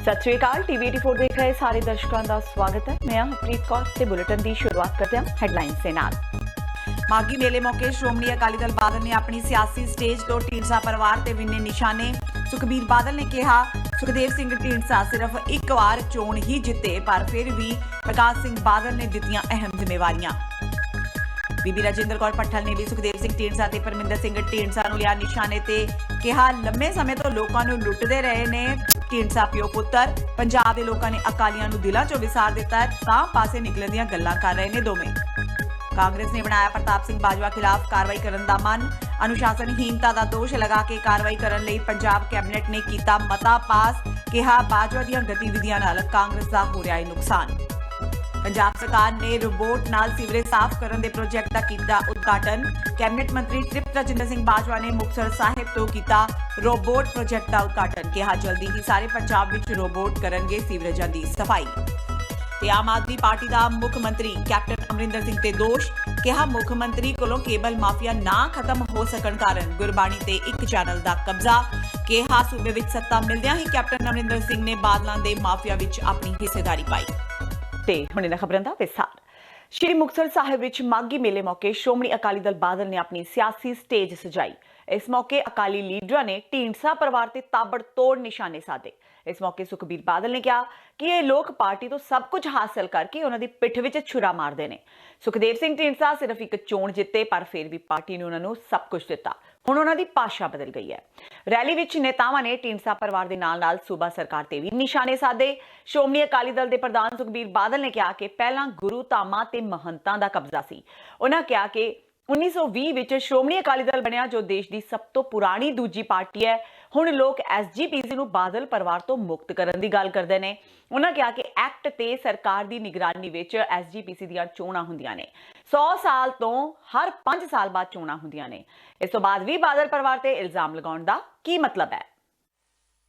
सत श्री अकाल। TV84 देख रहे सारे दर्शकों का स्वागत है। मैं हरप्रीत कौर ते बुलेटिन की शुरुआत करते हैं हेडलाइंस के नाल। माघी मेले मौके श्रोमणी अकाली दल बादल ने अपनी सियासी स्टेज तो ढींडसा परिवार ते विन्ने निशाने। सुखबीर बादल ने कहा सुखदेव सिंह ढींडसा सिर्फ एक बार चोण ही जिते, पर फिर भी प्रकाश सिंह बादल ने दित्तियां अहम जिम्मेवारियां। बीबी राजेंद्र कौर पट्ठल ने भी सुखदेव सिंह ढींडसा ते परमिंदर सिंह ढींडसा नूं लिया निशाने ते कहा लंबे समय तो लोकां नूं लुੱਟਦੇ रहे ने ढींडसा पिओ पुत्तर। पंजाब दे लोकां ने अकालियां नूं दिलां चों विसार दिता है, तां पासे निकलण दीयां गल्लां कर रहे ने दोवें। कांग्रेस ने बनाया प्रताप सिंह बाजवा खिलाफ कार्रवाई करन दा मन। अनुशासनहीनता दा दोष लगा के कार्रवाई करन लई पंजाब कैबिनेट ने कीता मता पास। कहा बाजवा दीयां गतिविधियां नाल कांग्रेस दा हो रिहा है नुकसान। पंजाब सरकार ने रोबोट नाल सीवरेज साफ करने दे प्रोजेक्ट का कीता उद्घाटन। कैबिनेट मंत्री तृप्त राजिंदर सिंह बाजवा ने मुक्तसर साहिब तो कीता रोबोट प्रोजेक्ट का उद्घाटन। कहा जल्दी ही सारे पंजाब विच रोबोट करनगे सीवरेजां दी सफाई। ते आम आदमी पार्टी का मुख मंत्री कैप्टन अमरिंदर सिंह ते दोष। कहा मुख मंत्री कोलों केबल माफिया ना खत्म हो सकन कारण गुरबाणी ते एक चैनल दा कब्जा। कहा सूबे विच सत्ता मिलदियां ही कैप्टन अमरिंदर सिंह ने बादलों के माफिया विच अपनी हिस्सेदारी पाई। हुणे खबरां दा विस्तार। श्री मुक्तसर साहिब विच माघी मेले मौके श्रोमणी अकाली दल बादल ने अपनी सियासी स्टेज सजाई। इस मौके अकाली लीडरां ने ढींडसा परिवार ते ताबड़तोड़ निशाने साधे। इस मौके सुखबीर बादल ने कहा कि ये लोग पार्टी तो सब कुछ हासिल करके उन्हां दी पिठ विच छुरा मारदे ने। सुखदेव सिंह ढींडसा सिर्फ एक चोण जिते, पर फिर भी पार्टी ने उन्हां नूं सब कुछ दिता। हुण उन्हां दी भाषा बदल गई है। रैली विच नेतावां ने ढींडसा परिवार दे नाल-नाल सूबा सरकार ते भी निशाने साधे। श्रोमणी अकाली दल दे प्रधान सुखबीर बादल ने कहा कि पहलां गुरु धामां ते महंतां दा कब्जा सी। उन्हां कहा कि 1920 विच श्रोमणी अकाली दल बनिया जो देश की सब तो पुरानी दूजी पार्टी है। हुण लोग SGPC नूं बादल परिवार तो मुक्त करन दी गल करदे ने। उन्हां कहा कि एक्ट ते सरकार दी निगरानी विच SGPC दीयां चोणां हुंदियां ने। 100 साल तो हर 5 साल बाद चोणां हुंदियां ने। इस तो बाद भी बादल परिवार ते इल्जाम लगाउण दा की मतलब है?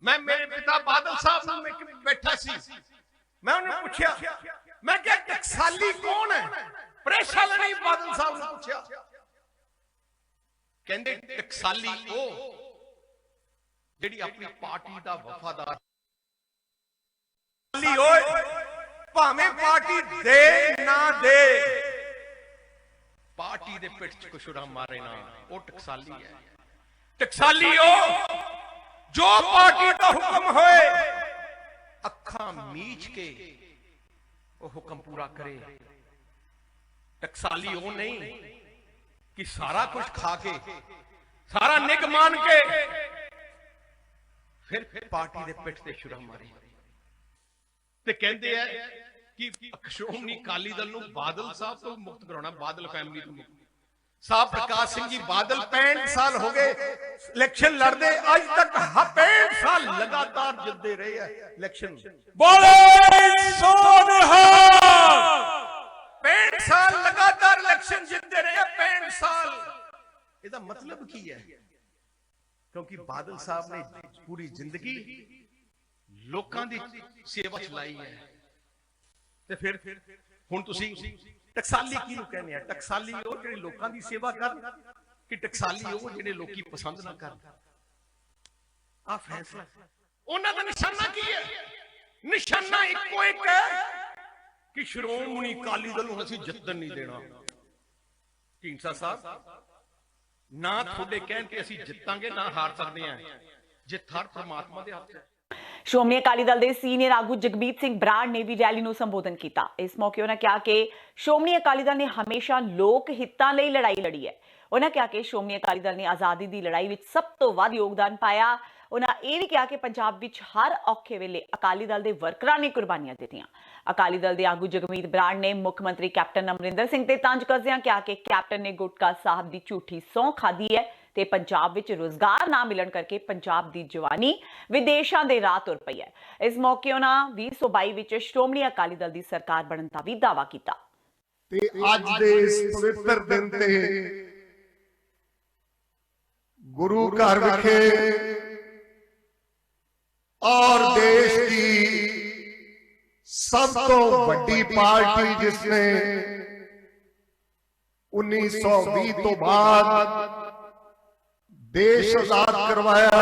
मैं मेरे पिता बादल साहब नाल बैठा सी, मैं उन्हें पूछा, मैं क्या टकसाली कौन है? प्रेशा नहीं बादल साहब ने पूछा, कहंदे टकसाली ओ जेड़ी अपनी पार्टी दा वफादार ओए भावें पार्टी दे ना दे, पार्टी दे पिठ च कुछड़ा मारे ना, ओ टकसाली है। टकसाली ओ जो पार्टी का हुक्म होए अखा मीच के वो हुक्म पूरा करे। टकसाली वो नहीं कि सारा कुछ खा के सारा निग मान के फिर पार्टी दे पिठ ते छुरा मारे। ते कहंदे है कि श्रोमणी अकाली दल नूं बादल साहब तो मुक्त कराउणा, बादल फैमिली तो मुक्त। साहब प्रकाश सिंह जी बादल 65 साल हो गए इलेक्शन लड़ते, आज तक 65 साल लगातार जितते रहे हैं इलेक्शन। बोले 65 साल लगातार इलेक्शन जितते रहे, 65 साल। इसका मतलब की है? क्योंकि बादल साहब ने पूरी जिंदगी लोकां दी सेवा चलाई है। ते फिर हुण तुसीं टकसाली किहनूं कहने आ? टकसाली वो जिहड़े लोकां दी सेवा कर कि टकसाली वो जिहड़े लोकी पसंद ना कर? आ फैसला उन्हां दा निशाना की है? निशाना इक्को एक है कि श्रोमणी अकाली दल नूं असीं जितन नहीं देना। ढींडसा साहब ना थोड़े कहण के असीं जितांगे ना हार सकदे हैं, जित हर परमात्मा दे हत्थ है। श्रोमणी अकाली दल के सीनियर आगू जगमीत सिंह बराड़ ने भी रैली को संबोधन किया। इस मौके उन्होंने कहा कि श्रोमणी अकाली दल ने हमेशा लोक हितां लई लड़ाई लड़ी है। उन्होंने कहा कि श्रोमणी अकाली दल ने आज़ादी की लड़ाई में सब तो वध योगदान पाया। उन्होंने यह भी कहा कि पंजाब विच हर औखे वेले अकाली दल के वर्करां ने कुर्बानियां दित्तियां। अकाली दल के आगू जगमीत बराड़ ने मुख मंत्री कैप्टन अमरिंदर सिंह ते तंज करदिआं कहा कि कैप्टन ने गुटका साहब की झूठी सौं खाधी है ते पंजाब विच रोजगार ना मिलण करके पंजाब दी जवानी विदेशां दे राह तुर पई है। इस मौके उन्हां 2022 विच श्रोमणी अकाली दल दी सरकार बनन दा भी दावा कीता। ते अज दे इस पवित्र दिन ते गुरु घर विखे और देश की सब तो बड़ी पार्टी जिसने 1920 तो बाद देश आजाद करवाया,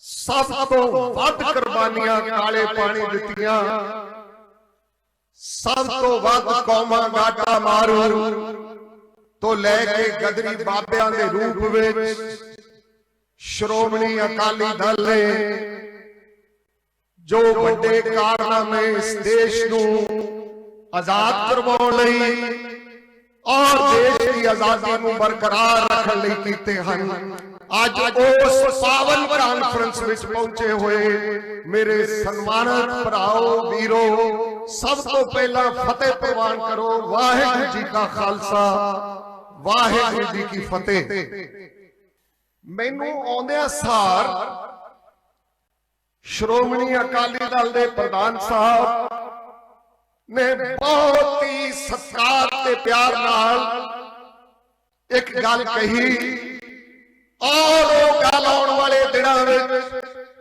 ਸਭ ਤੋਂ ਵੱਧ ਕੁਰਬਾਨੀਆਂ ਕਾਲੇ ਪਾਣੀ ਦਿੱਤੀਆਂ, ਸਭ ਤੋਂ ਵੱਧ ਕੌਮਾਂ ਗਾਟਾ ਮਾਰੂ ਤੋਂ ਲੈ ਕੇ ਗਦਰੀ ਬਾਬਿਆਂ ਦੇ ਰੂਪ ਵਿੱਚ ਸ਼੍ਰੋਮਣੀ ਅਕਾਲੀ ਦਲ ਨੇ ਜੋ ਵੱਡੇ ਕਾਰਨਾਮੇ ਇਸ ਦੇਸ਼ ਨੂੰ ਆਜ਼ਾਦ ਕਰਵਾਉਣ ਲਈ ਔਰ ਦੇਸ਼ ਦੀ ਆਜ਼ਾਦੀ ਨੂੰ ਬਰਕਰਾਰ ਰੱਖਣ ਲਈ ਕੀਤੇ ਹਨ। ਅੱਜ ਉਸ ਪਾਵਨ ਕਾਨਫਰੰਸ ਵਿੱਚ ਪਹੁੰਚੇ ਹੋਏ ਮੇਰੇ ਸਨਮਾਨਿਤ ਭਰਾਓ ਵੀਰੋ, ਸਭ ਤੋਂ ਪਹਿਲਾਂ ਫਤਿਹ ਪ੍ਰਵਾਨ ਕਰੋ। ਵਾਹਿਗੁਰੂ ਜੀ ਕਾ ਖਾਲਸਾ, ਵਾਹਿਗੁਰੂ ਜੀ ਕੀ ਫਤਿਹ। ਮੈਨੂੰ ਆਉਂਦਿਆਂ ਸਾਰ ਸ਼੍ਰੋਮਣੀ ਅਕਾਲੀ ਦਲ ਦੇ ਪ੍ਰਧਾਨ ਸਾਹਿਬ ਨੇ ਬਹੁਤ ਹੀ ਸਤਿਕਾਰ ਤੇ ਪਿਆਰ ਨਾਲ ਇੱਕ ਗੱਲ ਕਹੀ, ਔਰ ਉਹ ਗੱਲ ਆਉਣ ਵਾਲੇ ਦਿਨਾਂ ਵਿੱਚ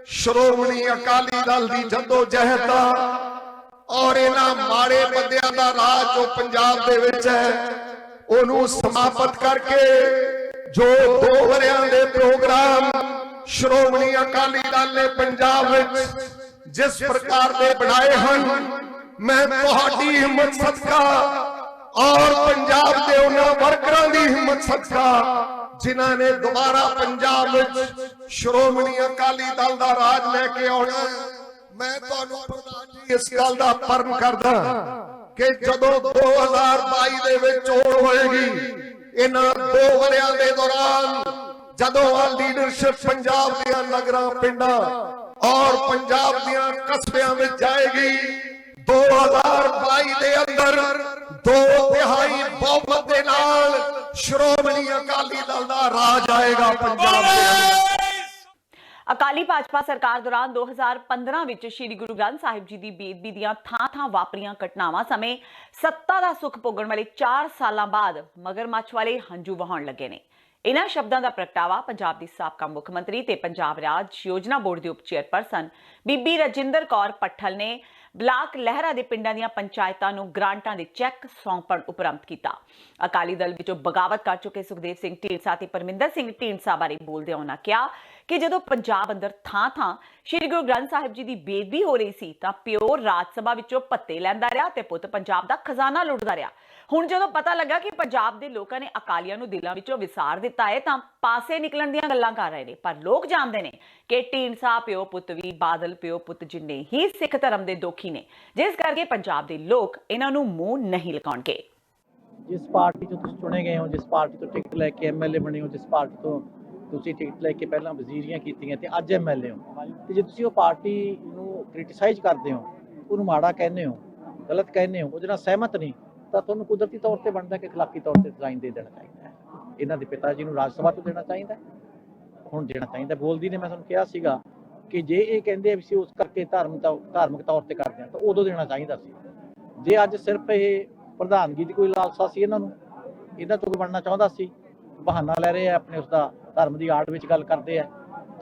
ਸ਼੍ਰੋਮਣੀ ਅਕਾਲੀ ਦਲ ਦੀ ਜਦੋਜਹਿਦ ਦਾ ਔਰ ਇਹਨਾਂ ਮਾੜੇ ਬੰਦਿਆਂ ਦਾ ਰਾਜ ਜੋ ਪੰਜਾਬ ਦੇ ਵਿੱਚ ਹੈ ਉਹਨੂੰ ਸਮਾਪਤ ਕਰਕੇ ਜੋ 2 ਵਰਿਆਂ ਦੇ ਪ੍ਰੋਗਰਾਮ ਸ਼੍ਰੋਮਣੀ ਅਕਾਲੀ ਦਲ ਨੇ ਪੰਜਾਬ ਵਿੱਚ ਜਿਸ ਪ੍ਰਕਾਰ ਦੇ ਬਣਾਏ ਹਨ, ਮੈਂ ਤੁਹਾਡੀ ਹਿੰਮਤ ਸਦਕਾ ਔਰ ਪੰਜਾਬ ਦੇ ਉਹਨਾਂ ਵਰਕਰਾਂ ਦੀ ਹਿੰਮਤ ਸਦਕਾ ਜਿਨ੍ਹਾਂ ਨੇ ਦੁਬਾਰਾ ਪੰਜਾਬ ਵਿੱਚ ਸ਼੍ਰੋਮਣੀ ਅਕਾਲੀ ਦਲ ਦਾ ਰਾਜ ਲੈ ਕੇ ਆਉਣਾ, ਮੈਂ ਤੁਹਾਨੂੰ ਪ੍ਰਧਾਨ ਜੀ ਇਸ ਗੱਲ ਦਾ ਪਰਮ ਕਰਦਾ ਕਿ ਜਦੋਂ 2022 ਦੇ ਵਿੱਚ ਚੋਣ ਹੋਏਗੀ, ਇਹਨਾਂ 2 ਵਰਿਆਂ ਦੇ ਦੌਰਾਨ ਜਦੋਂ ਆ ਲੀਡਰਸ਼ਿਪ ਪੰਜਾਬ ਦੀਆਂ ਨਗਰਾਂ ਪਿੰਡਾਂ ਔਰ ਪੰਜਾਬ ਦੀਆਂ ਕਸਬਿਆਂ ਵਿੱਚ ਜਾਏਗੀ, 2022 ਦੇ ਅੰਦਰ 2/3 ਬਹੁਮਤ ਦੇ ਨਾਲ ਸ਼੍ਰੋਮਣੀ ਅਕਾਲੀ ਦਲ ਦਾ ਰਾਜ ਆਏਗਾ ਪੰਜਾਬ ਦੇ ਅੰਦਰ। ਅਕਾਲੀ ਭਾਜਪਾ ਸਰਕਾਰ ਦੌਰਾਨ 2015 ਵਿੱਚ ਸ੍ਰੀ ਗੁਰੂ ਗ੍ਰੰਥ ਸਾਹਿਬ ਜੀ ਦੀ ਬੇਅਦਬੀ ਦੀਆਂ ਥਾਂ-ਥਾਂ ਵਾਪਰੀਆਂ ਘਟਨਾਵਾਂ ਸਮੇਂ ਸੱਤਾ ਦਾ ਸੁੱਖ ਭੋਗਣ ਵਾਲੇ 4 ਸਾਲਾਂ ਬਾਅਦ ਮਗਰਮੱਛ ਵਾਲੇ ਹੰਝੂ ਵਹਾਉਣ ਲੱਗੇ ਨੇ। ਇਹਨਾਂ ਸ਼ਬਦਾਂ ਦਾ ਪ੍ਰਗਟਾਵਾ ਪੰਜਾਬ ਦੀ ਸਾਬਕਾ ਮੁੱਖ ਮੰਤਰੀ ਤੇ ਪੰਜਾਬ ਰਾਜ ਯੋਜਨਾ ਬੋਰਡ ਦੇ ਉਪ ਚੇਅਰਪਰਸਨ ਬੀਬੀ ਰਜਿੰਦਰ ਕੌਰ ਪੱਠਲ ਨੇ ਬਲਾਕ ਲਹਿਰਾ ਦੇ ਪਿੰਡਾਂ ਦੀਆਂ ਪੰਚਾਇਤਾਂ ਨੂੰ ਗ੍ਰਾਂਟਾਂ ਦੇ ਚੈੱਕ ਸੌਂਪਣ ਉਪਰੰਤ ਕੀਤਾ। ਅਕਾਲੀ ਦਲ ਵਿੱਚੋਂ ਬਗਾਵਤ ਕਰ ਚੁੱਕੇ ਸੁਖਦੇਵ ਸਿੰਘ ਢੀਂਡਸਾ ਤੇ ਪਰਮਿੰਦਰ ਸਿੰਘ ਢੀਂਡਸਾ ਬਾਰੇ ਬੋਲਦਿਆਂ ਉਹਨਾਂ ਕਿਹਾ ਕਿ ਜਦੋਂ ਪੰਜਾਬ ਅੰਦਰ ਥਾਂ-ਥਾਂ ਸ੍ਰੀ ਗੁਰੂ ਗ੍ਰੰਥ ਸਾਹਿਬ ਜੀ ਦੀ ਬੇਅਦਬੀ ਹੋ ਰਹੀ ਸੀ ਤਾਂ ਪਿਓ ਰਾਜ ਸਭਾ ਵਿੱਚੋਂ ਭੱਤੇ ਲੈਂਦਾ ਰਿਹਾ ਤੇ ਪੁੱਤ ਪੰਜਾਬ ਦਾ ਖਜ਼ਾਨਾ ਲੁੱਟਦਾ ਰਿਹਾ। ਹੁਣ ਜਦੋਂ ਪਤਾ ਲੱਗਾ ਕਿ ਪੰਜਾਬ ਦੇ ਲੋਕਾਂ ਨੇ ਅਕਾਲੀਆਂ ਨੂੰ ਦਿਲਾਂ ਵਿੱਚੋਂ ਵਿਸਾਰ ਦਿੱਤਾ ਹੈ ਤਾਂ ਪਾਸੇ ਨਿਕਲਣ ਦੀਆਂ ਗੱਲਾਂ ਕਰ ਰਹੇ ਨੇ, ਪਰ ਲੋਕ ਜਾਣਦੇ ਨੇ ਕਿ ਢੀਂਡਸਾ ਪਿਓ ਪੁੱਤ ਵੀ ਬਾਦਲ ਪਿਓ ਪੁੱਤ ਜਿੰਨੇ ਹੀ ਸਿੱਖ ਧਰਮ ਦੇ ਦੋਖੀ ਨੇ, ਜਿਸ ਕਰਕੇ ਪੰਜਾਬ ਦੇ ਲੋਕ ਇਹਨਾਂ ਨੂੰ ਮੂੰਹ ਨਹੀਂ ਲਗਾਉਣਗੇ। ਜਿਸ ਪਾਰਟੀ ਤੋਂ ਤੁਸੀਂ ਚੁਣੇ ਗਏ ਹੋ, ਜਿਸ ਪਾਰਟੀ ਤੋਂ ਟਿਕਟ ਲੈ ਕੇ ਐਮਐਲਏ ਬਣੇ ਹੋ, ਜਿਸ ਪਾਰਟੀ ਤੋਂ ਤੁਸੀਂ ਟਿਕਟ ਲੈ ਕੇ ਪਹਿਲਾਂ ਵਜ਼ੀਰੀਆਂ ਕੀਤੀਆਂ ਤੇ ਅੱਜ ਐਮਐਲਏ ਹੋ, ਤੇ ਜੇ ਤੁਸੀਂ ਉਹ ਪਾਰਟੀ ਨੂੰ ਕ੍ਰਿਟਿਸਾਈਜ਼ ਕਰਦੇ ਹੋ, ਉਹਨੂੰ ਮਾੜਾ ਕਹਿੰਦੇ ਹੋ, ਗਲਤ ਕਹਿੰਦੇ ਹੋ, ਉਹਦੇ ਨਾਲ ਸਹਿਮਤ ਨਹੀਂ, ਤਾਂ ਤੁਹਾਨੂੰ ਕੁਦਰਤੀ ਤੌਰ ਤੇ ਬਣਦਾ ਕਿ ਅਖਲਾਕੀ ਤੌਰ ਤੇ ਰਿਜ਼ਾਈਨ ਦੇ ਦੇਣਾ ਚਾਹੀਦਾ ਹੈ। ਇਹਨਾਂ ਦੇ ਪਿਤਾ ਜੀ ਨੂੰ ਰਾਜ ਸਭਾ ਤੋਂ ਦੇਣਾ ਚਾਹੀਦਾ, ਹੁਣ ਦੇਣਾ ਚਾਹੀਦਾ। ਬੋਲਦੀ ਨੇ ਮੈਂ ਤੁਹਾਨੂੰ ਕਿਹਾ ਸੀਗਾ ਕਿ ਜੇ ਇਹ ਕਹਿੰਦੇ ਵੀ ਸੀ ਉਸ ਕਰਕੇ ਧਾਰਮਿਕ ਤੌਰ ਤੇ ਕਰਦੇ ਆ ਤਾਂ ਉਦੋਂ ਦੇਣਾ ਚਾਹੀਦਾ ਸੀ। ਜੇ ਅੱਜ ਸਿਰਫ ਇਹ ਪ੍ਰਧਾਨਗੀ ਦੀ ਕੋਈ ਲਾਲਸਾ ਸੀ ਇਹਨਾਂ ਨੂੰ, ਇਹਨਾਂ ਤੋਂ ਕੋਈ ਬਣਨਾ ਚਾਹੁੰਦਾ ਸੀ, ਬਹਾਨਾ ਲੈ ਰਹੇ ਆ ਆਪਣੇ ਉਸ ਦਾ ਧਰਮ ਦੀ ਆੜ ਵਿੱਚ ਗੱਲ ਕਰਦੇ ਆ,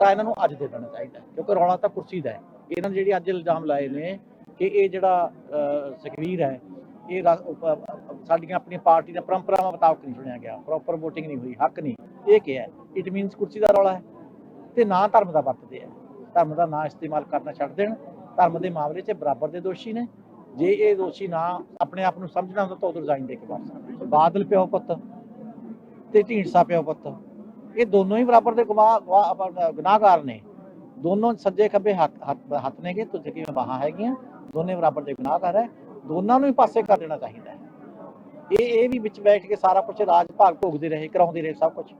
ਤਾਂ ਇਹਨਾਂ ਨੂੰ ਅੱਜ ਦੇ ਦੇਣਾ ਚਾਹੀਦਾ, ਕਿਉਂਕਿ ਰੌਲਾ ਤਾਂ ਕੁਰਸੀ ਦਾ ਹੈ। ਇਹਨਾਂ ਨੇ ਜਿਹੜੀ ਅੱਜ ਇਲਜ਼ਾਮ ਲਾਏ ਨੇ ਕਿ ਇਹ ਜਿਹੜਾ ਸੁਖਬੀਰ ਹੈ ਇਹ ਸਾਡੀਆਂ ਆਪਣੀਆਂ ਪਾਰਟੀ ਦੀਆਂ ਪਰੰਪਰਾਵਾਂ ਮੁਤਾਬਕ ਨਹੀਂ ਚੁਣਿਆ ਗਿਆ, ਪ੍ਰੋਪਰ ਵੋਟਿੰਗ ਨਹੀਂ ਹੋਈ, ਹੱਕ ਨਹੀਂ, ਇਹ ਕੀ ਹੈ? ਇਟ ਮੀਨਸ ਕੁਰਸੀ ਦਾ ਰੌਲਾ ਹੈ ਤੇ ਨਾ ਧਰਮ ਦਾ ਵਰਤਦੇ ਆ। ਧਰਮ ਦਾ ਨਾਂ ਇਸਤੇਮਾਲ ਕਰਨਾ ਛੱਡ ਦੇਣ। ਧਰਮ ਦੇ ਮਾਮਲੇ 'ਚ ਬਰਾਬਰ ਦੇ ਦੋਸ਼ੀ ਨੇ। ਜੇ ਇਹ ਦੋਸ਼ੀ ਨਾ ਆਪਣੇ ਆਪ ਨੂੰ ਸਮਝਣਾ ਹੁੰਦਾ ਤਾਂ ਉਦੋਂ ਰਿਜ਼ਾਈਨ ਦੇ ਕੇ ਵਾਪਸ। ਬਾਦਲ ਪਿਓ ਪੁੱਤ ਤੇ ਢੀਂਡਸਾ ਪਿਓ ਪੁੱਤ ਇਹ ਦੋਨੋਂ ਹੀ ਬਰਾਬਰ ਦੇ ਗੁਨਾਹਗਾਰ ਨੇ। ਦੋਨੋਂ ਸੱਜੇ ਖੱਬੇ ਹੱਥ ਨੇਗੇ, ਤੁਸੀਂ ਕਿਵੇਂ ਬਾਹਾਂ ਹੈਗੀਆਂ, ਦੋਨੇ ਬਰਾਬਰ ਦੇ ਗੁਨਾਹਗਾਰ ਹੈ। ਦੋਨਾਂ ਨੂੰ ਹੀ ਪਾਸੇ ਕਰ ਦੇਣਾ ਚਾਹੀਦਾ ਹੈ। ਇਹ ਵੀ ਵਿੱਚ ਬੈਠ ਕੇ ਸਾਰਾ ਕੁਝ ਰਾਜ ਭਾਗ ਭੋਗਦੇ ਰਹੇ, ਕਰਾਉਂਦੇ ਰਹੇ ਸਭ ਕੁਝ।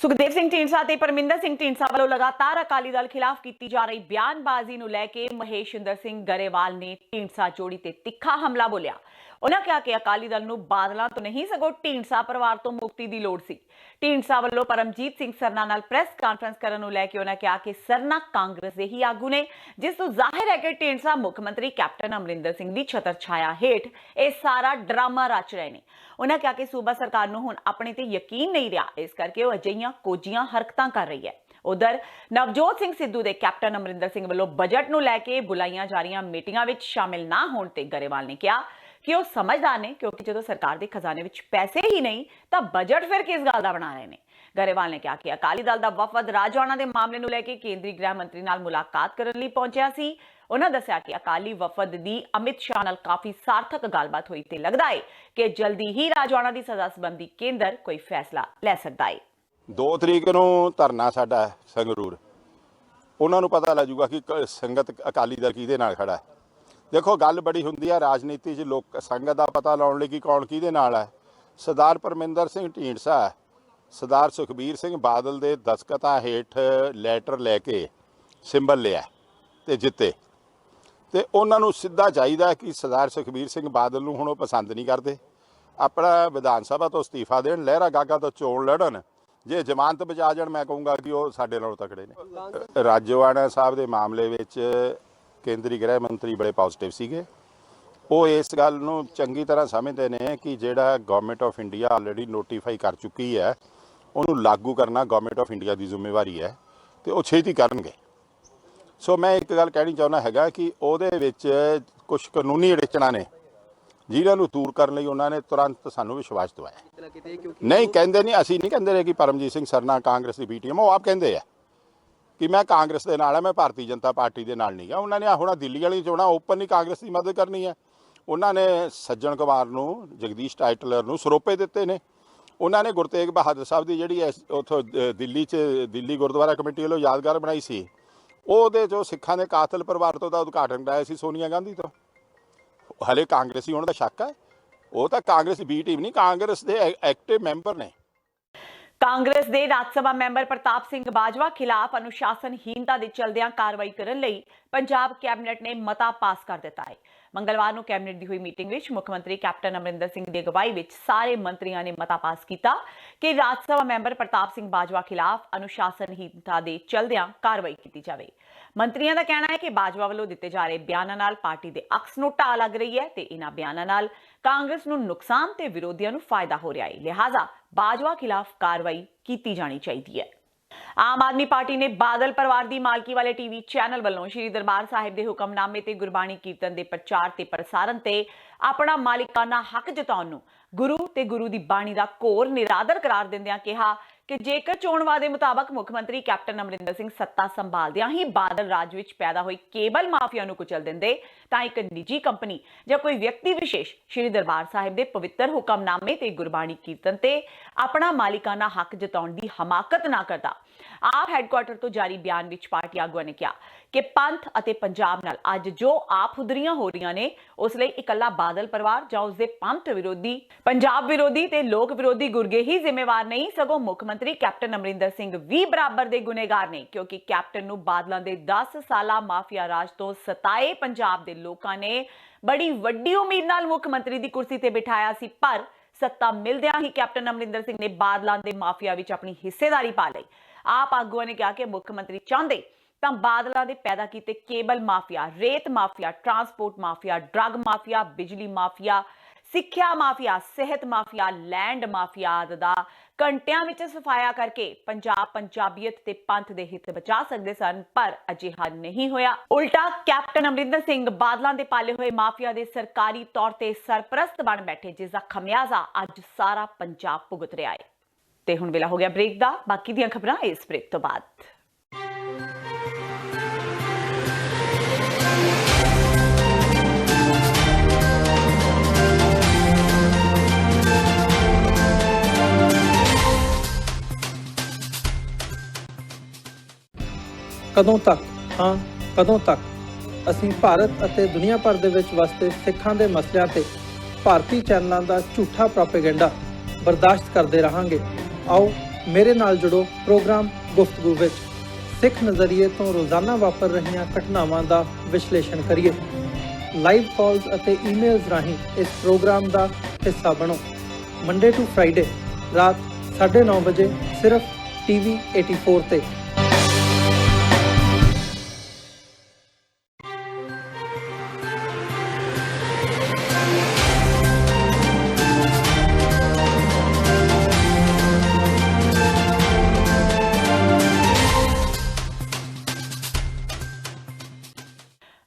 ਸੁਖਦੇਵ ਸਿੰਘ ਢੀਂਡਸਾ ਤੇ ਪਰਮਿੰਦਰ ਸਿੰਘ ਢੀਂਡਸਾ ਵੱਲੋਂ ਲਗਾਤਾਰ ਅਕਾਲੀ ਦਲ ਖਿਲਾਫ ਕੀਤੀ ਜਾ ਰਹੀ ਬਿਆਨਬਾਜ਼ੀ ਨੂੰ ਲੈ ਕੇ ਮਹੇਸ਼ਿੰਦਰ ਸਿੰਘ ਗਰੇਵਾਲ ਨੇ ਢੀਂਡਸਾ ਜੋੜੀ ਤੇ ਤਿੱਖਾ ਹਮਲਾ ਬੋਲਿਆ। ਉਹਨਾਂ ਕਿਹਾ ਕਿ ਅਕਾਲੀ ਦਲ ਨੂੰ ਬਾਦਲਾਂ ਤੋਂ ਨਹੀਂ ਸਗੋਂ ਢੀਂਡਸਾ ਪਰਿਵਾਰ ਤੋਂ ਮੁਕਤੀ ਦੀ ਲੋੜ ਸੀ। ਢੀਂਡਸਾ ਵੱਲੋਂ ਪਰਮਜੀਤ ਸਿੰਘ ਸਰਨਾ ਨਾਲ ਪ੍ਰੈਸ ਕਾਨਫਰੰਸ ਕਰਨ ਨੂੰ ਲੈ ਕੇ ਉਹਨਾਂ ਕਿਹਾ ਕਿ ਸਰਨਾ ਕਾਂਗਰਸ ਦੇ ਹੀ ਆਗੂ ਨੇ, ਜਿਸ ਤੋਂ ਜ਼ਾਹਿਰ ਹੈ ਕਿ ਢੀਂਡਸਾ ਮੁੱਖ ਮੰਤਰੀ ਕੈਪਟਨ ਅਮਰਿੰਦਰ ਸਿੰਘ ਦੀ ਛਤਰ ਛਾਇਆ ਹੇਠ ਇਹ ਸਾਰਾ ਡਰਾਮਾ ਰਚ ਰਹੇ ਨੇ। ਉਹਨਾਂ ਕਿਹਾ ਕਿ ਸੂਬਾ ਸਰਕਾਰ ਨੂੰ ਹੁਣ ਆਪਣੇ ਤੇ ਯਕੀਨ ਨਹੀਂ ਰਿਹਾ, ਇਸ ਕਰਕੇ ਉਹ ਅਜਿਹੀਆਂ ਕੋਝੀਆਂ ਹਰਕਤਾਂ ਕਰ ਰਹੀ ਹੈ। ਉਧਰ ਨਵਜੋਤ ਸਿੰਘ ਸਿੱਧੂ ਦੇ ਕੈਪਟਨ ਅਮਰਿੰਦਰ ਸਿੰਘ ਵੱਲੋਂ ਬਜਟ ਨੂੰ ਲੈ ਕੇ ਬੁਲਾਈਆਂ ਜਾ ਰਹੀਆਂ ਮੀਟਿੰਗਾਂ ਵਿੱਚ ਸ਼ਾਮਿਲ ਨਾ ਹੋਣ ਤੇ ਗਰੇਵਾਲ ਨੇ ਕਿਹਾ ਕਿ ਉਹ ਸਮਝਦਾਰ ਨੇ, ਕਿਉਂਕਿ ਜਦੋਂ ਸਰਕਾਰ ਦੇ ਖਜ਼ਾਨੇ ਵਿੱਚ ਪੈਸੇ ਹੀ ਨਹੀਂ ਤਾਂ ਬਜਟ ਫਿਰ ਕਿਸ ਗੱਲ ਦਾ ਬਣਾ ਰਹੇ ਨੇ। ਗਰੇਵਾਲ ਨੇ ਕਿਹਾ ਕਿ ਅਕਾਲੀ ਦਲ ਦਾ ਵਫਦ ਰਾਜੋਆਣਾ ਦੇ ਮਾਮਲੇ ਨੂੰ ਲੈ ਕੇ ਕੇਂਦਰੀ ਗ੍ਰਹਿ ਮੰਤਰੀ ਨਾਲ ਮੁਲਾਕਾਤ ਕਰਨ ਲਈ ਪਹੁੰਚਿਆ ਸੀ। ਉਹਨਾਂ ਦੱਸਿਆ ਕਿ ਅਕਾਲੀ ਵਫਦ ਦੀ ਅਮਿਤ ਸ਼ਾਹ ਨਾਲ ਕਾਫੀ ਸਾਰਥਕ ਗੱਲਬਾਤ ਹੋਈ ਤੇ ਲੱਗਦਾ ਹੈ ਕਿ ਜਲਦੀ ਹੀ ਰਾਜੋਆਣਾ ਦੀ ਸਜ਼ਾ ਸੰਬੰਧੀ ਕੇਂਦਰ ਕੋਈ ਫੈਸਲਾ ਲੈ ਸਕਦਾ ਹੈ। 2 ਤਰੀਕ ਨੂੰ ਧਰਨਾ ਸਾਡਾ ਸੰਗਰੂਰ, ਉਹਨਾਂ ਨੂੰ ਪਤਾ ਲੱਗੂਗਾ ਕਿ ਸੰਗਤ ਅਕਾਲੀ ਦਲ ਕਿਹਦੇ ਨਾਲ ਖੜਾ ਹੈ। ਦੇਖੋ ਗੱਲ ਬੜੀ ਹੁੰਦੀ ਹੈ ਰਾਜਨੀਤੀ 'ਚ, ਲੋਕ ਸੰਗਤ ਦਾ ਪਤਾ ਲਾਉਣ ਲਈ ਕਿ ਕੌਣ ਕਿਹਦੇ ਨਾਲ ਹੈ। ਸਰਦਾਰ ਪਰਮਿੰਦਰ ਸਿੰਘ ਢੀਂਡਸਾ ਸਰਦਾਰ ਸੁਖਬੀਰ ਸਿੰਘ ਬਾਦਲ ਦੇ ਦਸਤਖਤਾਂ ਹੇਠ ਲੈਟਰ ਲੈ ਕੇ ਸਿੰਬਲ ਲਿਆ ਤੇ ਜਿੱਤੇ, ਤੇ ਉਹਨਾਂ ਨੂੰ ਸਿੱਧਾ ਚਾਹੀਦਾ ਕਿ ਸਰਦਾਰ ਸੁਖਬੀਰ ਸਿੰਘ ਬਾਦਲ ਨੂੰ ਹੁਣ ਉਹ ਪਸੰਦ ਨਹੀਂ ਕਰਦੇ, ਆਪਣਾ ਵਿਧਾਨ ਸਭਾ ਤੋਂ ਅਸਤੀਫਾ ਦੇਣ, ਲਹਿਰਾ ਗਾਗਾ ਤੋਂ ਚੋਣ ਲੜਨ। ਜੇ ਜ਼ਮਾਨਤ ਬਚਾ ਜਾਣ ਮੈਂ ਕਹੂੰਗਾ ਕਿ ਉਹ ਸਾਡੇ ਨਾਲੋਂ ਤਕੜੇ ਨੇ। ਰਾਜੋਆਣਾ ਸਾਹਿਬ ਦੇ ਮਾਮਲੇ ਵਿੱਚ ਕੇਂਦਰੀ ਗ੍ਰਹਿ ਮੰਤਰੀ ਬੜੇ ਪੋਜ਼ਿਟਿਵ ਸੀਗੇ। ਉਹ ਇਸ ਗੱਲ ਨੂੰ ਚੰਗੀ ਤਰ੍ਹਾਂ ਸਮਝਦੇ ਨੇ ਕਿ ਜਿਹੜਾ government of India already notify ਕਰ ਚੁੱਕੀ ਹੈ ਉਹਨੂੰ ਲਾਗੂ ਕਰਨਾ ਗਵਰਨਮੈਂਟ ਆਫ ਇੰਡੀਆ ਦੀ ਜ਼ਿੰਮੇਵਾਰੀ ਹੈ ਤੇ ਉਹ ਛੇਤੀ ਕਰਨਗੇ। ਸੋ ਮੈਂ ਇੱਕ ਗੱਲ ਕਹਿਣੀ ਚਾਹੁੰਦਾ ਹੈਗਾ ਕਿ ਉਹਦੇ ਵਿੱਚ ਕੁਝ ਕਾਨੂੰਨੀ ਅੜਚਣਾਂ ਨੇ ਜਿਨ੍ਹਾਂ ਨੂੰ ਦੂਰ ਕਰਨ ਲਈ ਉਹਨਾਂ ਨੇ ਤੁਰੰਤ ਸਾਨੂੰ ਵਿਸ਼ਵਾਸ ਦਿਵਾਇਆ। ਨਹੀਂ ਕਹਿੰਦੇ ਨਹੀਂ, ਅਸੀਂ ਨਹੀਂ ਕਹਿੰਦੇ ਰਹੇ ਕਿ ਪਰਮਜੀਤ ਸਿੰਘ ਸਰਨਾ ਕਾਂਗਰਸ ਦੀ ਬੀਟੀਐਮ, ਉਹ ਆਪ ਕਹਿੰਦੇ ਆ ਕਿ ਮੈਂ ਕਾਂਗਰਸ ਦੇ ਨਾਲ ਹਾਂ, ਮੈਂ ਭਾਰਤੀ ਜਨਤਾ ਪਾਰਟੀ ਦੇ ਨਾਲ ਨਹੀਂ ਗਾ। ਉਹਨਾਂ ਨੇ ਹੁਣ ਦਿੱਲੀ ਵਾਲੀ ਚੋਣਾਂ ਓਪਨ ਹੀ ਕਾਂਗਰਸ ਦੀ ਮਦਦ ਕਰਨੀ ਹੈ। ਉਹਨਾਂ ਨੇ ਸੱਜਣ ਕੁਮਾਰ ਨੂੰ, ਜਗਦੀਸ਼ ਟਾਈਟਲਰ ਨੂੰ ਸਰੋਪੇ ਦਿੱਤੇ ਨੇ। ਉਹਨਾਂ ਨੇ ਗੁਰੂ ਤੇਗ ਬਹਾਦਰ ਸਾਹਿਬ ਦੀ ਜਿਹੜੀ ਉੱਥੋਂ ਦਿੱਲੀ ਗੁਰਦੁਆਰਾ ਕਮੇਟੀ ਵੱਲੋਂ ਯਾਦਗਾਰ ਬਣਾਈ ਸੀ, ਉਹਦੇ 'ਚੋਂ ਸਿੱਖਾਂ ਦੇ ਕਾਤਲ ਪਰਿਵਾਰ ਤੋਂ ਦਾ ਉਦਘਾਟਨ ਕਰਾਇਆ ਸੀ ਸੋਨੀਆ ਗਾਂਧੀ ਤੋਂ। ਹਲੇ ਕਾਂਗਰਸੀ ਹੋਣ ਦਾ ਸ਼ੱਕ ਹੈ? ਉਹ ਤਾਂ ਕਾਂਗਰਸ ਬੀ ਟੀਮ ਨਹੀਂ, ਕਾਂਗਰਸ ਦੇ ਐਕਟਿਵ ਮੈਂਬਰ ਨੇ। ਕਾਂਗਰਸ ਦੇ ਰਾਜ ਸਭਾ ਮੈਂਬਰ ਪ੍ਰਤਾਪ ਸਿੰਘ ਬਾਜਵਾ ਖਿਲਾਫ ਅਨੁਸ਼ਾਸਨਹੀਨਤਾ ਦੇ ਚਲਦਿਆਂ ਕਾਰਵਾਈ ਕਰਨ ਲਈ ਪੰਜਾਬ ਕੈਬਨਿਟ ਨੇ ਮਤਾ ਪਾਸ ਕਰ ਦਿੱਤਾ ਹੈ। ਮੰਗਲਵਾਰ ਨੂੰ ਕੈਬਨਿਟ ਦੀ ਹੋਈ ਮੀਟਿੰਗ ਵਿੱਚ ਮੁੱਖ ਮੰਤਰੀ ਕੈਪਟਨ ਅਮਰਿੰਦਰ ਸਿੰਘ ਦੀ ਅਗਵਾਈ ਵਿੱਚ ਸਾਰੇ ਮੰਤਰੀਆਂ ਨੇ ਮਤਾ ਪਾਸ ਕੀਤਾ ਕਿ ਰਾਜ ਸਭਾ ਮੈਂਬਰ ਪ੍ਰਤਾਪ ਸਿੰਘ ਬਾਜਵਾ ਖਿਲਾਫ ਅਨੁਸ਼ਾਸਨਹੀਨਤਾ ਦੇ ਚਲਦਿਆਂ ਕਾਰਵਾਈ ਕੀਤੀ ਜਾਵੇ। ਮੰਤਰੀਆਂ ਦਾ ਕਹਿਣਾ ਹੈ ਕਿ ਬਾਜਵਾ ਵੱਲੋਂ ਦਿੱਤੇ ਜਾ ਰਹੇ ਬਿਆਨਾਂ ਨਾਲ ਪਾਰਟੀ ਦੇ ਅਕਸ ਨੂੰ ਢਾਹ ਲੱਗ ਰਹੀ ਹੈ ਤੇ ਇਹਨਾਂ ਬਿਆਨਾਂ ਨਾਲ ਕਾਂਗਰਸ ਨੂੰ ਨੁਕਸਾਨ ਤੇ ਵਿਰੋਧੀਆਂ ਨੂੰ ਫਾਇਦਾ ਹੋ ਰਿਹਾ ਹੈ, ਲਿਹਾਜ਼ਾ ਬਾਜਵਾ ਖਿਲਾਫ ਕਾਰਵਾਈ ਕੀਤੀ ਜਾਣੀ ਚਾਹੀਦੀ ਹੈ। ਆਮ ਆਦਮੀ ਪਾਰਟੀ ਨੇ ਬਾਦਲ ਪਰਿਵਾਰ ਦੀ ਮਾਲਕੀ ਵਾਲੇ ਟੀਵੀ ਚੈਨਲ ਵੱਲੋਂ ਸ਼੍ਰੀ ਦਰਬਾਰ ਸਾਹਿਬ ਦੇ ਹੁਕਮਨਾਮੇ ਤੇ ਗੁਰਬਾਣੀ ਕੀਰਤਨ ਦੇ ਪ੍ਰਚਾਰ ਤੇ ਪ੍ਰਸਾਰਣ ਤੇ ਆਪਣਾ ਮਾਲਿਕਾਨਾ ਹੱਕ ਜਤਾਉਣ ਨੂੰ ਗੁਰੂ ਤੇ ਗੁਰੂ ਦੀ ਬਾਣੀ ਦਾ ਘੋਰ ਨਿਰਾਦਰ ਕਰਾਰ ਦਿੰਦਿਆਂ ਕਿਹਾ ਕਿ ਜੇਕਰ ਚੋਣ ਵਾਅਦੇ ਮੁਤਾਬਕ ਮੁੱਖ ਮੰਤਰੀ ਕੈਪਟਨ ਅਮਰਿੰਦਰ ਸਿੰਘ ਸੱਤਾ ਸੰਭਾਲਦਿਆਂ ਹੀ ਬਾਦਲ ਰਾਜ ਵਿੱਚ ਪੈਦਾ ਹੋਈ ਕੇਬਲ ਮਾਫੀਆ ਨੂੰ ਕੁਚਲ ਦਿੰਦੇ ਤਾਂ ਇੱਕ ਨਿੱਜੀ ਕੰਪਨੀ ਜਾਂ ਕੋਈ ਵਿਅਕਤੀ ਵਿਸ਼ੇਸ਼ ਸ਼੍ਰੀ ਦਰਬਾਰ ਸਾਹਿਬ ਦੇ ਪਵਿੱਤਰ ਹੁਕਮਨਾਮੇ ਤੇ ਗੁਰਬਾਣੀ ਕੀਰਤਨ ਤੇ ਆਪਣਾ ਮਾਲਿਕਾਨਾ ਹੱਕ ਜਤਾਉਣ ਦੀ ਹਮਾਕਤ ਨਾ ਕਰਦਾ। ਆਪ ਹੈੱਡਕੁਆਰਟਰ ਤੋਂ ਜਾਰੀ ਬਿਆਨ ਵਿੱਚ ਪਾਰਟੀ ਆਗੂਆਂ ਨੇ ਕਿਹਾ ਕਿ ਪੰਥ ਅਤੇ ਪੰਜਾਬ ਨਾਲ ਅੱਜ ਜੋ ਆਪਹੁਦਰੀਆਂ ਹੋ ਰਹੀਆਂ ਨੇ ਉਸ ਲਈ ਇਕੱਲਾ ਬਾਦਲ ਪਰਿਵਾਰ ਜਾਂ ਉਸਦੇ ਪੰਥ ਵਿਰੋਧੀ, ਪੰਜਾਬ ਵਿਰੋਧੀ ਤੇ ਲੋਕ ਵਿਰੋਧੀ ਗੁਰਗੇ ਹੀ ਜ਼ਿੰਮੇਵਾਰ ਨਹੀਂ, ਸਗੋਂ ਮੁੱਖ ਮੰਤਰੀ ਕੈਪਟਨ ਅਮਰਿੰਦਰ ਸਿੰਘ ਵੀ ਬਰਾਬਰ ਦੇ ਗੁਨੇਗਾਰ ਨੇ, ਕਿਉਂਕਿ ਕੈਪਟਨ ਨੂੰ ਬਾਦਲਾਂ ਦੇ 10 ਸਾਲਾ ਮਾਫੀਆ ਰਾਜ ਤੋਂ ਸਤਾਏ ਪੰਜਾਬ ਦੇ ਲੋਕਾਂ ਨੇ ਬੜੀ ਵੱਡੀ ਉਮੀਦ ਨਾਲ ਮੁੱਖ ਮੰਤਰੀ ਦੀ ਕੁਰਸੀ ਤੇ ਬਿਠਾਇਆ ਸੀ, ਪਰ ਸੱਤਾ ਮਿਲਦਿਆਂ ਹੀ ਕੈਪਟਨ ਅਮਰਿੰਦਰ ਸਿੰਘ ਨੇ ਬਾਦਲਾਂ ਦੇ ਮਾਫੀਆ ਵਿੱਚ ਆਪਣੀ ਹਿੱਸੇਦਾਰੀ ਪਾ ਲਈ। ਆਪ ਆਗੂਆਂ ਨੇ ਕਿਹਾ ਕਿ ਮੁੱਖ ਮੰਤਰੀ ਚਾਹੁੰਦੇ ਤਾਂ ਬਾਦਲਾਂ ਦੇ ਪੈਦਾ ਕੀਤੇ ਕੇਬਲ ਮਾਫੀਆ, ਰੇਤ mafia, transport mafia, drug mafia, ਬਿਜਲੀ ਮਾਫੀਆ, ਸਿੱਖਿਆ ਮਾਫੀਆ, ਸਿਹਤ ਮਾਫੀਆ, ਲੈਂਡ ਮਾਫੀਆ ਆਦਿ ਦਾ ਘੰਟਿਆਂ ਵਿੱਚ ਸਫਾਇਆ ਕਰਕੇ ਪੰਜਾਬ, ਪੰਜਾਬੀਅਤ ਤੇ ਪੰਥ ਦੇ ਹਿੱਤ ਬਚਾ ਸਕਦੇ ਸਨ, ਪਰ ਅਜਿਹਾ ਨਹੀਂ ਹੋਇਆ। ਉਲਟਾ ਕੈਪਟਨ ਅਮਰਿੰਦਰ ਸਿੰਘ ਬਾਦਲਾਂ ਦੇ ਪਾਲੇ ਹੋਏ ਮਾਫੀਆ ਦੇ ਸਰਕਾਰੀ ਤੌਰ ਤੇ ਸਰਪ੍ਰਸਤ ਬਣ ਬੈਠੇ, ਜਿਸ ਦਾ ਖਮਿਆਜ਼ਾ ਅੱਜ ਸਾਰਾ ਪੰਜਾਬ ਭੁਗਤ ਰਿਹਾ ਹੈ। ਤੇ ਹੁਣ ਵੇਲਾ ਹੋ ਗਿਆ ਬ੍ਰੇਕ ਦਾ। ਬਾਕੀ ਦੀਆਂ ਖਬਰਾਂ ਇਸ ਬ੍ਰੇਕ ਤੋਂ ਬਾਅਦ। ਕਦੋਂ ਤੱਕ, ਹਾਂ ਕਦੋਂ ਤੱਕ ਅਸੀਂ ਭਾਰਤ ਅਤੇ ਦੁਨੀਆ ਭਰ ਦੇ ਵਿੱਚ ਵਸਦੇ ਸਿੱਖਾਂ ਦੇ ਮਸਲਿਆਂ ਤੇ ਭਾਰਤੀ ਚੈਨਲਾਂ ਦਾ ਝੂਠਾ ਪ੍ਰੋਪੇਗੈਂਡਾ ਬਰਦਾਸ਼ਤ ਕਰਦੇ ਰਹਾਂਗੇ। ਆਓ ਮੇਰੇ ਨਾਲ ਜੁੜੋ ਪ੍ਰੋਗਰਾਮ ਗੁਫ਼ਤਗੂ ਵਿੱਚ ਸਿੱਖ ਨਜ਼ਰੀਏ ਤੋਂ ਰੋਜ਼ਾਨਾ ਵਾਪਰ ਰਹੀਆਂ ਘਟਨਾਵਾਂ ਦਾ ਵਿਸ਼ਲੇਸ਼ਣ ਕਰੀਏ। ਲਾਈਵ ਕਾਲਸ ਅਤੇ ਈਮੇਲਸ ਰਾਹੀਂ ਇਸ ਪ੍ਰੋਗਰਾਮ ਦਾ ਹਿੱਸਾ ਬਣੋ। ਮੰਡੇ ਟੂ ਫਰਾਈਡੇ ਰਾਤ 9:30 ਵਜੇ ਸਿਰਫ TV 84 ਤੇ।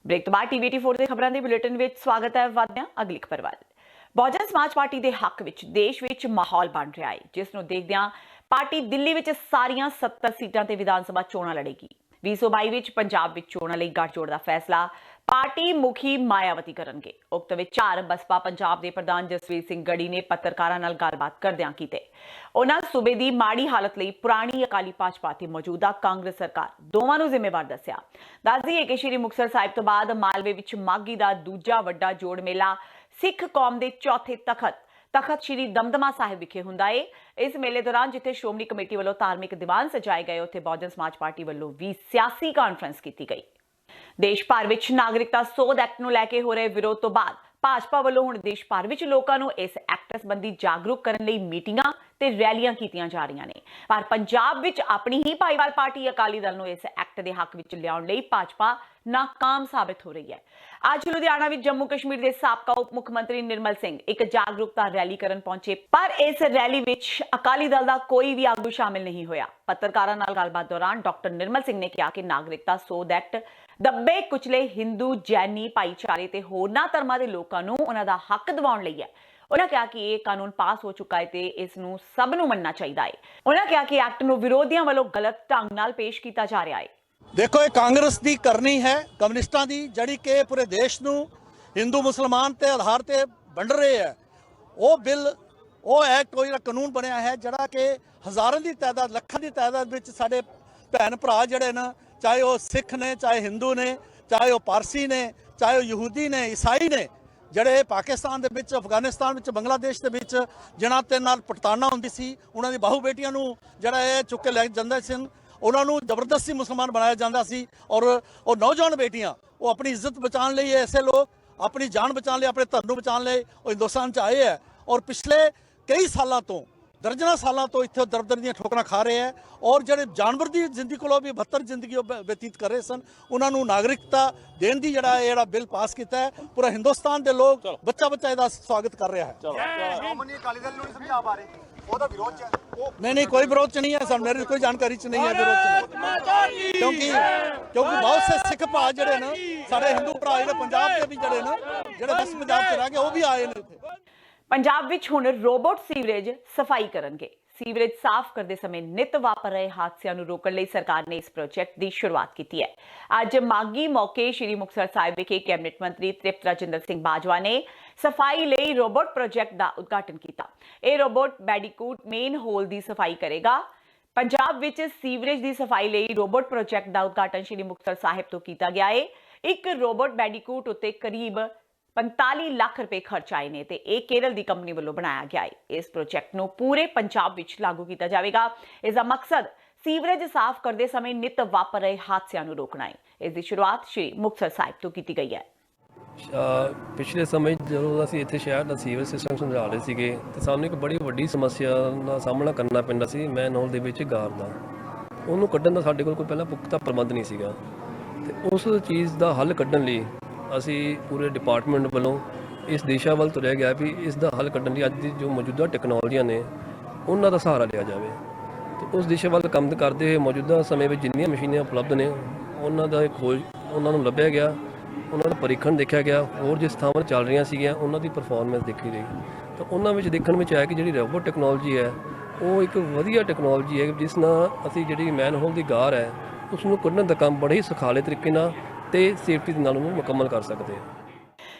ਬ੍ਰੇਕ ਤੋਂ ਬਾਅਦ TV 84 ਦੇ ਖਬਰਾਂ ਦੇ ਬੁਲੇਟਿਨ ਵਿੱਚ ਸਵਾਗਤ ਹੈ। ਵਧਦਿਆਂ ਅਗਲੀ ਖਬਰ ਵੱਲ। ਬਹੁਜਨ ਸਮਾਜ ਪਾਰਟੀ ਦੇ ਹੱਕ ਵਿੱਚ ਦੇਸ਼ ਵਿੱਚ ਮਾਹੌਲ ਬਣ ਰਿਹਾ ਹੈ, ਜਿਸ ਨੂੰ ਦੇਖਦਿਆਂ ਪਾਰਟੀ ਦਿੱਲੀ ਵਿੱਚ ਸਾਰੀਆਂ 70 ਸੀਟਾਂ ਤੇ ਵਿਧਾਨ ਸਭਾ ਚੋਣਾਂ ਲੜੇਗੀ। 2022 ਵਿੱਚ ਪੰਜਾਬ ਵਿੱਚ ਚੋਣਾਂ ਲਈ ਗੱਠਜੋੜ ਦਾ ਫੈਸਲਾ ਪਾਰਟੀ ਮੁਖੀ ਮਾਇਆਵਤੀ ਕਰਨਗੇ। ਉਕਤ ਵਿਚਾਰ ਬਸਪਾ ਪੰਜਾਬ ਦੇ ਪ੍ਰਧਾਨ ਜਸਵੀਰ ਸਿੰਘ ਗੜੀ ਨੇ ਪੱਤਰਕਾਰਾਂ ਨਾਲ ਗੱਲਬਾਤ ਕਰਦਿਆਂ ਕੀਤੇ। ਉਹਨਾਂ ਸੂਬੇ ਦੀ ਮਾੜੀ ਹਾਲਤ ਲਈ ਪੁਰਾਣੀ ਅਕਾਲੀ ਭਾਜਪਾ ਤੇ ਮੌਜੂਦਾ ਕਾਂਗਰਸ ਸਰਕਾਰ ਦੋਵਾਂ ਨੂੰ ਜ਼ਿੰਮੇਵਾਰ ਦੱਸਿਆ। ਦੱਸ ਦਈਏ ਕਿ ਸ਼੍ਰੀ ਮੁਕਤਸਰ ਸਾਹਿਬ ਤੋਂ ਬਾਅਦ ਮਾਲਵੇ ਵਿੱਚ ਮਾਘੀ ਦਾ ਦੂਜਾ ਵੱਡਾ ਜੋੜ ਮੇਲਾ ਸਿੱਖ ਕੌਮ ਦੇ ਚੌਥੇ ਤਖਤ ਸ਼੍ਰੀ ਦਮਦਮਾ ਸਾਹਿਬ ਵਿਖੇ ਹੁੰਦਾ ਹੈ। ਇਸ ਮੇਲੇ ਦੌਰਾਨ ਜਿੱਥੇ ਸ਼੍ਰੋਮਣੀ ਕਮੇਟੀ ਵੱਲੋਂ ਧਾਰਮਿਕ ਦੀਵਾਨ ਸਜਾਏ ਗਏ, ਉੱਥੇ ਬਹੁਜਨ ਸਮਾਜ ਪਾਰਟੀ ਵੱਲੋਂ ਵੀ ਸਿਆਸੀ ਕਾਨਫਰੰਸ ਕੀਤੀ ਗਈ। ਦੇਸ਼ ਭਰ ਵਿੱਚ ਨਾਗਰਿਕਤਾ ਸੋਧ ਐਕਟ ਨੂੰ ਲੈ ਕੇ ਹੋ ਰਹੇ ਵਿਰੋਧ ਤੋਂ ਬਾਅਦ ਭਾਜਪਾ ਵੱਲੋਂ ਹੁਣ ਦੇਸ਼ ਭਰ ਵਿੱਚ ਲੋਕਾਂ ਨੂੰ ਇਸ ਐਕਟ ਸੰਬੰਧੀ ਜਾਗਰੂਕ ਕਰਨ ਲਈ ਮੀਟਿੰਗਾਂ ਤੇ ਰੈਲੀਆਂ ਕੀਤੀਆਂ ਜਾ ਰਹੀਆਂ ਨੇ। ਪਰ ਪੰਜਾਬ ਵਿੱਚ ਆਪਣੀ ਹੀ ਭਾਈਵਾਲ ਪਾਰਟੀ ਅਕਾਲੀ ਦਲ ਨੂੰ ਇਸ ਐਕਟ ਦੇ ਹੱਕ ਵਿੱਚ ਲਿਆਉਣ ਲਈ ਭਾਜਪਾ ਨਾਕਾਮ ਸਾਬਿਤ ਹੋ ਰਹੀ ਹੈ। ਅੱਜ ਲੁਧਿਆਣਾ ਵਿੱਚ ਜੰਮੂ ਕਸ਼ਮੀਰ ਦੇ ਸਾਬਕਾ ਉਪ ਮੁੱਖ ਮੰਤਰੀ ਨਿਰਮਲ ਸਿੰਘ ਇੱਕ ਜਾਗਰੂਕਤਾ ਰੈਲੀ ਕਰਨ ਪਹੁੰਚੇ, ਪਰ ਇਸ ਰੈਲੀ ਵਿੱਚ ਅਕਾਲੀ ਦਲ ਦਾ ਕੋਈ ਵੀ ਆਗੂ ਸ਼ਾਮਿਲ ਨਹੀਂ ਹੋਇਆ। ਪੱਤਰਕਾਰਾਂ ਨਾਲ ਗੱਲਬਾਤ ਦੌਰਾਨ ਡਾਕਟਰ ਨਿਰਮਲ ਸਿੰਘ ਨੇ ਕਿਹਾ ਕਿ ਨਾਗਰਿਕਤਾ ਸੋਧ ਐਕਟ ਦੱਬੇ ਕੁਚਲੇ ਹਿੰਦੂ, ਜੈਨੀ ਭਾਈਚਾਰੇ ਤੇ ਹੋਰਨਾਂ ਧਰਮਾਂ ਦੇ ਲੋਕਾਂ ਨੂੰ ਉਹਨਾਂ ਦਾ ਹੱਕ ਦਿਵਾਉਣ ਲਈ ਹੈ। ਉਹਨਾਂ ਕਿਹਾ ਕਿ ਇਹ ਕਾਨੂੰਨ ਪਾਸ ਹੋ ਚੁੱਕਾ ਹੈ ਤੇ ਇਸ ਨੂੰ ਸਭ ਨੂੰ ਮੰਨਣਾ ਚਾਹੀਦਾ ਹੈ। ਉਹਨਾਂ ਕਿਹਾ ਕਿ ਐਕਟ ਨੂੰ ਵਿਰੋਧੀਆਂ ਵੱਲੋਂ ਗਲਤ ਢੰਗ ਨਾਲ ਪੇਸ਼ ਕੀਤਾ ਜਾ ਰਿਹਾ ਹੈ। देखो ये कांग्रेस की करनी है, कम्युनिस्टां की जड़ी के पूरे देश नूं हिंदू मुसलमान के आधार ते वंड रहे है। वो बिल वो एक्ट कोई कानून बनया है जड़ा कि हज़ारों की तादाद लखां की तादाद में साडे भैन भरा जड़े न, चाहे वो सिख ने, चाहे हिंदू ने, चाहे वो पारसी ने, चाहे वो यहूदी ने, ईसाई ने, ਜਿਹੜੇ ਪਾਕਿਸਤਾਨ ਦੇ ਵਿੱਚ, ਅਫਗਾਨਿਸਤਾਨ ਵਿੱਚ, ਬੰਗਲਾਦੇਸ਼ ਦੇ ਵਿੱਚ ਜਿਨ੍ਹਾਂ ਤੇ ਨਾਲ ਪਟਤਾਨਾ ਹੁੰਦੀ ਸੀ, ਉਹਨਾਂ ਦੀ ਬਾਹੂ ਬੇਟੀਆਂ ਨੂੰ ਜਿਹੜਾ ਇਹ ਚੁੱਕ ਕੇ ਲੈ ਜਾਂਦੇ ਸਨ, ਉਹਨਾਂ ਨੂੰ ਜ਼ਬਰਦਸਤੀ ਮੁਸਲਮਾਨ ਬਣਾਇਆ ਜਾਂਦਾ ਸੀ। ਔਰ ਉਹ ਨੌਜਵਾਨ ਬੇਟੀਆਂ ਉਹ ਆਪਣੀ ਇੱਜ਼ਤ ਬਚਾਉਣ ਲਈ, ਐਸੇ ਲੋਕ ਆਪਣੀ ਜਾਨ ਬਚਾਉਣ ਲਈ, ਆਪਣੇ ਧਰਮ ਨੂੰ ਬਚਾਉਣ ਲਈ ਉਹ ਹਿੰਦੁਸਤਾਨ 'ਚ ਆਏ ਹੈ। ਔਰ ਪਿਛਲੇ ਕਈ ਸਾਲਾਂ ਤੋਂ, ਦਰਜਨਾਂ ਸਾਲਾਂ ਤੋਂ ਇੱਥੇ ਦਰ ਦੀਆਂ ਠੋਕਰਾਂ ਖਾ ਰਹੇ ਹੈ। ਔਰ ਜਿਹੜੇ ਜਾਨਵਰ ਦੀ ਜ਼ਿੰਦਗੀ ਕੋਲੋਂ ਵੀ ਬਦਤਰ ਜ਼ਿੰਦਗੀ ਉਹ ਬਤੀਤ ਕਰ ਰਹੇ ਸਨ, ਉਹਨਾਂ ਨੂੰ ਨਾਗਰਿਕਤਾ ਦੇਣ ਦੀ ਜਿਹੜਾ ਬਿੱਲ ਪਾਸ ਕੀਤਾ ਹੈ, ਪੂਰਾ ਹਿੰਦੁਸਤਾਨ ਦੇ ਲੋਕ ਬੱਚਾ ਇਹਦਾ ਸਵਾਗਤ ਕਰ ਰਿਹਾ ਹੈ। नहीं कोई विरोध च नहीं है सर, मेरी कोई जानकारी च नहीं है विरोध च, क्योंकि बहुत से सिख भरा जड़े न सारे हिंदू भरा जो पंजाब के भी जड़े न जेडे बस पंजाब च रह गए वो भी आए ने इत्थे। ਪੰਜਾਬ ਵਿੱਚ ਹੁਣ ਰੋਬੋਟ ਸੀਵਰੇਜ ਸਫਾਈ ਕਰਨਗੇ। ਸੀਵਰੇਜ ਸਾਫ਼ ਕਰਦੇ ਸਮੇਂ ਨਿਤ ਵਾਪਰ ਰਹੇ ਹਾਦਸਿਆਂ ਨੂੰ ਰੋਕਣ ਲਈ ਸਰਕਾਰ ਨੇ ਇਸ ਪ੍ਰੋਜੈਕਟ ਦੀ ਸ਼ੁਰੂਆਤ ਕੀਤੀ ਹੈ। ਅੱਜ ਮਾਘੀ ਮੌਕੇ ਸ਼੍ਰੀ ਮੁਕਤਸਰ ਸਾਹਿਬ ਵਿਖੇ ਕੈਬਨਿਟ ਮੰਤਰੀ ਤ੍ਰਿਪਤ ਰਾਜਿੰਦਰ ਸਿੰਘ ਬਾਜਵਾ ਨੇ ਸਫਾਈ ਲਈ ਰੋਬੋਟ ਪ੍ਰੋਜੈਕਟ ਦਾ ਉਦਘਾਟਨ ਕੀਤਾ। ਇਹ ਰੋਬੋਟ ਬੈਡੀਕੂਟ ਮੇਨ ਹੋਲ ਦੀ ਸਫਾਈ ਕਰੇਗਾ। ਪੰਜਾਬ ਵਿੱਚ ਸੀਵਰੇਜ ਦੀ ਸਫਾਈ ਲਈ ਰੋਬੋਟ ਪ੍ਰੋਜੈਕਟ ਦਾ ਉਦਘਾਟਨ ਸ਼੍ਰੀ ਮੁਕਤਸਰ ਸਾਹਿਬ ਤੋਂ ਕੀਤਾ ਗਿਆ ਹੈ। ਇੱਕ ਰੋਬੋਟ ਬੈਡੀਕੂਟ ਉੱਤੇ ਕਰੀਬ 45 ਲੱਖ ਰੁਪਏ ਖਰਚ ਆਏ ਨੇ ਤੇ ਇਹ ਕੇਰਲ ਦੀ ਕੰਪਨੀ ਵੱਲੋਂ ਬਣਾਇਆ ਗਿਆ ਹੈ। ਇਸ ਪ੍ਰੋਜੈਕਟ ਨੂੰ ਪੂਰੇ ਪੰਜਾਬ ਵਿੱਚ ਲਾਗੂ ਕੀਤਾ ਜਾਵੇਗਾ। ਇਸ ਦਾ ਮਕਸਦ ਸੀਵਰੇਜ ਸਾਫ਼ ਕਰਦੇ ਸਮੇਂ ਨਿਤ ਵਾਪਰ ਰਹੇ ਹਾਦਸਿਆਂ ਨੂੰ ਰੋਕਣਾ ਹੈ। ਇਸ ਦੀ ਸ਼ੁਰੂਆਤ ਸ਼੍ਰੀ ਮੁਕਤਸਰ ਸਾਹਿਬ ਤੋਂ ਕੀਤੀ ਗਈ ਹੈ। ਪਿਛਲੇ ਸਮੇਂ ਜਦੋਂ ਅਸੀਂ ਇੱਥੇ ਸ਼ਹਿਰ ਦਾ ਸੀਵਰੇਜ ਸਿਸਟਮ ਸਮਝਾ ਰਹੇ ਸੀਗੇ ਤੇ ਸਾਨੂੰ ਇੱਕ ਬੜੀ ਵੱਡੀ ਸਮੱਸਿਆ ਦਾ ਸਾਹਮਣਾ ਕਰਨਾ ਪੈਂਦਾ ਸੀ, ਮੈਨਹੋਲ ਦੇ ਵਿੱਚ ਗਾਰ ਦਾ। ਉਹਨੂੰ ਕੱਢਣ ਦਾ ਸਾਡੇ ਕੋਲ ਕੋਈ ਪਹਿਲਾਂ ਪੁਖਤਾ ਪ੍ਰਬੰਧ ਨਹੀਂ ਸੀਗਾ ਤੇ ਉਸ ਚੀਜ਼ ਦਾ ਹੱਲ ਕੱਢਣ ਲਈ ਅਸੀਂ ਪੂਰੇ ਡਿਪਾਰਟਮੈਂਟ ਵੱਲੋਂ ਇਸ ਦਿਸ਼ਾ ਵੱਲ ਤੁਰਿਆ ਗਿਆ ਵੀ ਇਸ ਦਾ ਹੱਲ ਕੱਢਣ ਲਈ ਅੱਜ ਦੀ ਜੋ ਮੌਜੂਦਾ ਟੈਕਨੋਲੋਜੀਆਂ ਨੇ ਉਹਨਾਂ ਦਾ ਸਹਾਰਾ ਲਿਆ ਜਾਵੇ। ਤੇ ਉਸ ਦਿਸ਼ਾ ਵੱਲ ਕੰਮ ਕਰਦੇ ਹੋਏ ਮੌਜੂਦਾ ਸਮੇਂ ਵਿੱਚ ਜਿੰਨੀਆਂ ਮਸ਼ੀਨਾਂ ਉਪਲਬਧ ਨੇ ਉਹਨਾਂ ਦਾ ਖੋਜ ਉਹਨਾਂ ਨੂੰ ਲੱਭਿਆ ਗਿਆ, ਉਹਨਾਂ ਦਾ ਪਰੀਖਣ ਦੇਖਿਆ ਗਿਆ, ਹੋਰ ਜਿਸ ਥਾਵਾਂ ਚੱਲ ਰਹੀਆਂ ਸੀਗੀਆਂ ਉਹਨਾਂ ਦੀ ਪਰਫਾਰਮੈਂਸ ਦੇਖੀ ਗਈ। ਤਾਂ ਉਹਨਾਂ ਵਿੱਚ ਦੇਖਣ ਵਿੱਚ ਆਇਆ ਕਿ ਜਿਹੜੀ ਰੋਬੋਟ ਟੈਕਨੋਲੋਜੀ ਹੈ ਉਹ ਇੱਕ ਵਧੀਆ ਟੈਕਨੋਲੋਜੀ ਹੈ ਜਿਸ ਨਾਲ ਅਸੀਂ ਜਿਹੜੀ ਮੈਨਹੋਲ ਦੀ ਗਾਰ ਹੈ ਉਸ ਨੂੰ ਕੱਢਣ ਦਾ ਕੰਮ ਬੜੇ ਹੀ ਸੁਖਾਲੇ ਤਰੀਕੇ ਨਾਲ ਤੇ ਸੇਫਟੀ ਦੇ ਨਾਲ ਉਹਨੂੰ ਮੁਕੰਮਲ ਕਰ ਸਕਦੇ ਹਾਂ।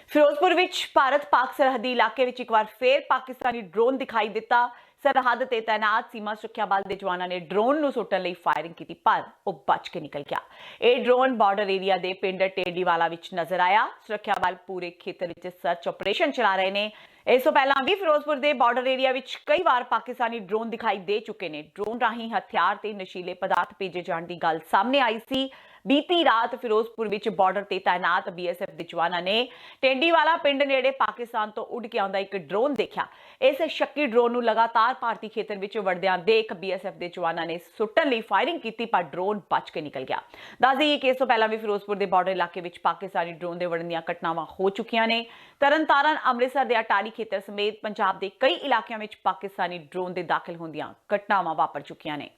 ਫਿਰੋਜ਼ਪੁਰ ਵਿੱਚ ਭਾਰਤ-ਪਾਕ ਸਰਹੱਦੀ ਇਲਾਕੇ ਵਿੱਚ ਇੱਕ ਵਾਰ ਫੇਰ ਪਾਕਿਸਤਾਨੀ ਡਰੋਨ ਦਿਖਾਈ ਦਿੱਤਾ। ਸਰਹੱਦ ਤੇ ਤੈਨਾਤ ਸੀਮਾ ਸੁਰੱਖਿਆ ਬਲ ਦੇ ਜਵਾਨਾਂ ਨੇ ਡਰੋਨ ਨੂੰ ਸੁੱਟਣ ਲਈ ਫਾਇਰਿੰਗ ਕੀਤੀ, ਪਰ ਉਹ ਬਚ ਕੇ ਨਿਕਲ ਗਿਆ। ਇਹ ਡਰੋਨ ਬਾਰਡਰ ਏਰੀਆ ਦੇ ਪਿੰਡ ਟੇਡੀਵਾਲਾ ਵਿੱਚ ਨਜ਼ਰ ਆਇਆ। ਸੁਰੱਖਿਆ ਬਲ ਪੂਰੇ ਖੇਤਰ ਵਿੱਚ ਸਰਚ ਆਪਰੇਸ਼ਨ ਚਲਾ ਰਹੇ ਨੇ। ਇਸ ਤੋਂ ਪਹਿਲਾਂ ਵੀ ਫਿਰੋਜ਼ਪੁਰ ਦੇ ਬਾਰਡਰ ਏਰੀਆ ਵਿੱਚ ਕਈ ਵਾਰ ਪਾਕਿਸਤਾਨੀ ਡਰੋਨ ਦਿਖਾਈ ਦੇ ਚੁੱਕੇ ਨੇ। ਡਰੋਨ ਰਾਹੀਂ ਹਥਿਆਰ ਤੇ ਨਸ਼ੀਲੇ ਪਦਾਰਥ ਭੇਜੇ ਜਾਣ ਦੀ ਗੱਲ ਸਾਹਮਣੇ ਆਈ ਸੀ। ਬੀਤੀ ਰਾਤ ਫਿਰੋਜ਼ਪੁਰ ਵਿੱਚ ਬਾਰਡਰ ਤੇ ਤਾਇਨਾਤ ਬੀਐਸਐਫ ਦੇ ਜਵਾਨਾਂ ਨੇ ਟੇਂਡੀਵਾਲਾ ਪਿੰਡ ਨੇੜੇ ਪਾਕਿਸਤਾਨ ਤੋਂ ਉੱਡ ਕੇ ਆਉਂਦਾ ਇੱਕ ਡਰੋਨ ਦੇਖਿਆ। ਇਸ ਸ਼ੱਕੀ ਡਰੋਨ ਨੂੰ ਲਗਾਤਾਰ ਭਾਰਤੀ ਖੇਤਰ ਵਿੱਚ ਵੜਦਿਆਂ ਦੇਖ ਬੀਐਸਐਫ ਦੇ ਜਵਾਨਾਂ ਨੇ ਸੁੱਟਣ ਲਈ ਫਾਇਰਿੰਗ ਕੀਤੀ, ਪਰ ਡਰੋਨ ਬਚ ਕੇ ਨਿਕਲ ਗਿਆ। ਦੱਸ ਦਈਏ ਕਿ ਇਸ ਤੋਂ ਪਹਿਲਾਂ ਵੀ ਫਿਰੋਜ਼ਪੁਰ ਦੇ ਬਾਰਡਰ ਇਲਾਕੇ ਵਿੱਚ ਪਾਕਿਸਤਾਨੀ ਡਰੋਨ ਦੇ ਵੜਨ ਦੀਆਂ ਘਟਨਾਵਾਂ ਹੋ ਚੁੱਕੀਆਂ ਨੇ। ਤਰਨਤਾਰਨ, ਅੰਮ੍ਰਿਤਸਰ ਦੇ ਅਟਾਰੀ ਖੇਤਰ ਸਮੇਤ ਪੰਜਾਬ ਦੇ ਕਈ ਇਲਾਕਿਆਂ ਵਿੱਚ ਪਾਕਿਸਤਾਨੀ ਡਰੋਨ ਦੇ ਦਾਖਲ ਹੋਣ ਦੀਆਂ ਘਟਨਾਵਾਂ ਵਾਪਰ ਚੁੱਕੀਆਂ ਨੇ।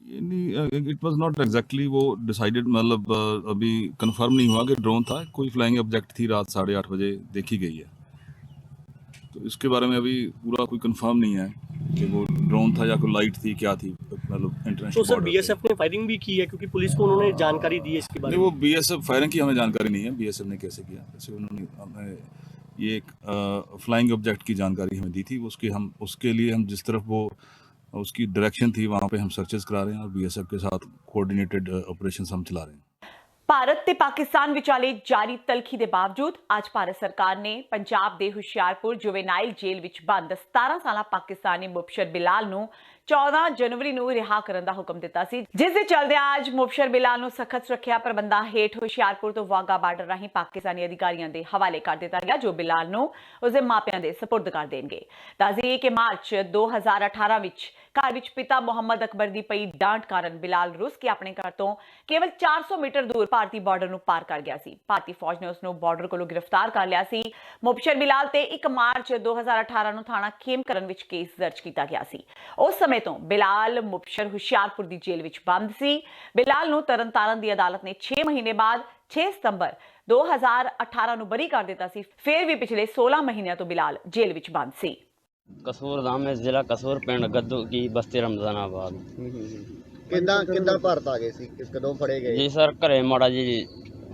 इट वाज नॉट एग्जैक्टली वो डिसाइडेड, मतलब अभी कंफर्म नहीं हुआ कि ड्रोन था। कोई फ्लाइंग ऑब्जेक्ट थी, रात 8:30 बजे देखी गई है। तो इसके बारे में अभी पूरा कोई कंफर्म नहीं है कि वो ड्रोन था या कोई लाइट थी, क्या थी, मतलब इंटरनेशनल। तो सर बीएसएफ ने फायरिंग भी की है, क्योंकि पुलिस को उन्होंने जानकारी दी है इसके बारे नहीं, में। वो बीएसएफ फायरिंग की हमें जानकारी नहीं है, बीएसएफ ने कैसे किया, जैसे उन्होंने हमें ये एक फ्लाइंग ऑब्जेक्ट की जानकारी हमें दी थी, उसके लिए हम जिस तरफ वो उसकी डायरेक्शन थी वहाँ पे हम सर्चेस करा रहे हैं और बीएसएफ के साथ कोऑर्डिनेटेड ऑपरेशंस हम चला रहे हैं। ਭਾਰਤ ਤੇ ਪਾਕਿਸਤਾਨ ਵਿਚਾਲੇ ਜਾਰੀ ਤਲਖੀ ਦੇ ਬਾਵਜੂਦ ਅੱਜ ਭਾਰਤ ਸਰਕਾਰ ਨੇ ਪੰਜਾਬ ਦੇ ਹੁਸ਼ਿਆਰਪੁਰ ਜੁਵੇਨਾਈਲ ਜੇਲ੍ਹ ਵਿੱਚ ਬੰਦ 17 ਸਾਲਾ ਪਾਕਿਸਤਾਨੀ ਮੁਬਸ਼ਰ ਬਿਲਾਲ ਨੂੰ 14 ਜਨਵਰੀ ਨੂੰ ਰਿਹਾ ਕਰਨ ਦਾ ਹੁਕਮ ਦਿੱਤਾ ਸੀ, ਜਿਸ ਦੇ ਚੱਲਦਿਆਂ ਅੱਜ ਮੁਬਸ਼ਰ ਬਿਲਾਲ ਨੂੰ ਸਖਤ ਸੁਰੱਖਿਆ ਪ੍ਰਬੰਧਾਂ ਹੇਠ ਹੁਸ਼ਿਆਰਪੁਰ ਤੋਂ ਵਾਗਾ ਬਾਰਡਰ ਰਾਹੀਂ ਪਾਕਿਸਤਾਨੀ ਅਧਿਕਾਰੀਆਂ ਦੇ ਹਵਾਲੇ ਕਰ ਦਿੱਤਾ ਗਿਆ, ਜੋ ਬਿਲਾਲ ਨੂੰ ਉਸਦੇ ਮਾਪਿਆਂ ਦੇ ਸਪੁਰਦ ਕਰ ਦੇਣਗੇ। ਦੱਸਦੀਏ ਕਿ ਮਾਰਚ 2018 ਵਿੱਚ ਘਰ ਵਿੱਚ ਪਿਤਾ ਮੁਹੰਮਦ ਅਕਬਰ ਦੀ ਪਈ ਡਾਂਟ ਕਾਰਨ ਬਿਲਾਲ ਰੁੱਸ ਕੇ ਆਪਣੇ ਘਰ ਤੋਂ ਕੇਵਲ 400 ਮੀਟਰ ਦੂਰ ਭਾਰਤੀ ਬਾਰਡਰ ਨੂੰ ਪਾਰ ਕਰ ਗਿਆ ਸੀ। ਭਾਰਤੀ ਫੌਜ ਨੇ ਉਸ ਨੂੰ ਬਾਰਡਰ ਕੋਲੋਂ ਗ੍ਰਿਫਤਾਰ ਕਰ ਲਿਆ ਸੀ। ਮੁਬਸ਼ਰ ਬਿਲਾਲ ਤੇ 1 ਮਾਰਚ 2018 ਨੂੰ ਥਾਣਾ ਖੇਮਕਰਨ ਵਿੱਚ ਕੇਸ ਦਰਜ ਕੀਤਾ ਗਿਆ ਸੀ। ਉਸ ਸਮੇਂ ਤੋਂ ਬਿਲਾਲ ਮੁਬਸ਼ਰ ਹੁਸ਼ਿਆਰਪੁਰ ਦੀ ਜੇਲ੍ਹ ਵਿੱਚ ਬੰਦ ਸੀ। ਬਿਲਾਲ ਨੂੰ ਤਰਨਤਾਰਨ ਦੀ ਅਦਾਲਤ ਨੇ 6 ਮਹੀਨੇ ਬਾਅਦ 6 ਸਤੰਬਰ 2018 ਨੂੰ ਬਰੀ ਕਰ ਦਿੱਤਾ ਸੀ। ਫਿਰ ਵੀ ਪਿਛਲੇ 16 ਮਹੀਨਿਆਂ ਤੋਂ ਬਿਲਾਲ ਜੇਲ੍ਹ ਵਿੱਚ ਬੰਦ ਸੀ। ਕਸੂਰਧਾਮ ਹੈ, ਜ਼ਿਲ੍ਹਾ ਕਸੂਰ, ਪਿੰਡ ਗੱਦੂ ਕੀ, ਬਸਤੀ ਰਮਜ਼ਾਨਾਬਾਦ। ਕਿੱਦਾਂ ਭਾਰਤ ਆ ਗਏ ਸੀ, ਕਦੋਂ ਫੜੇ ਗਏ ਜੀ ਸਰ, ਘਰੇ ਮਾੜਾ ਜੀ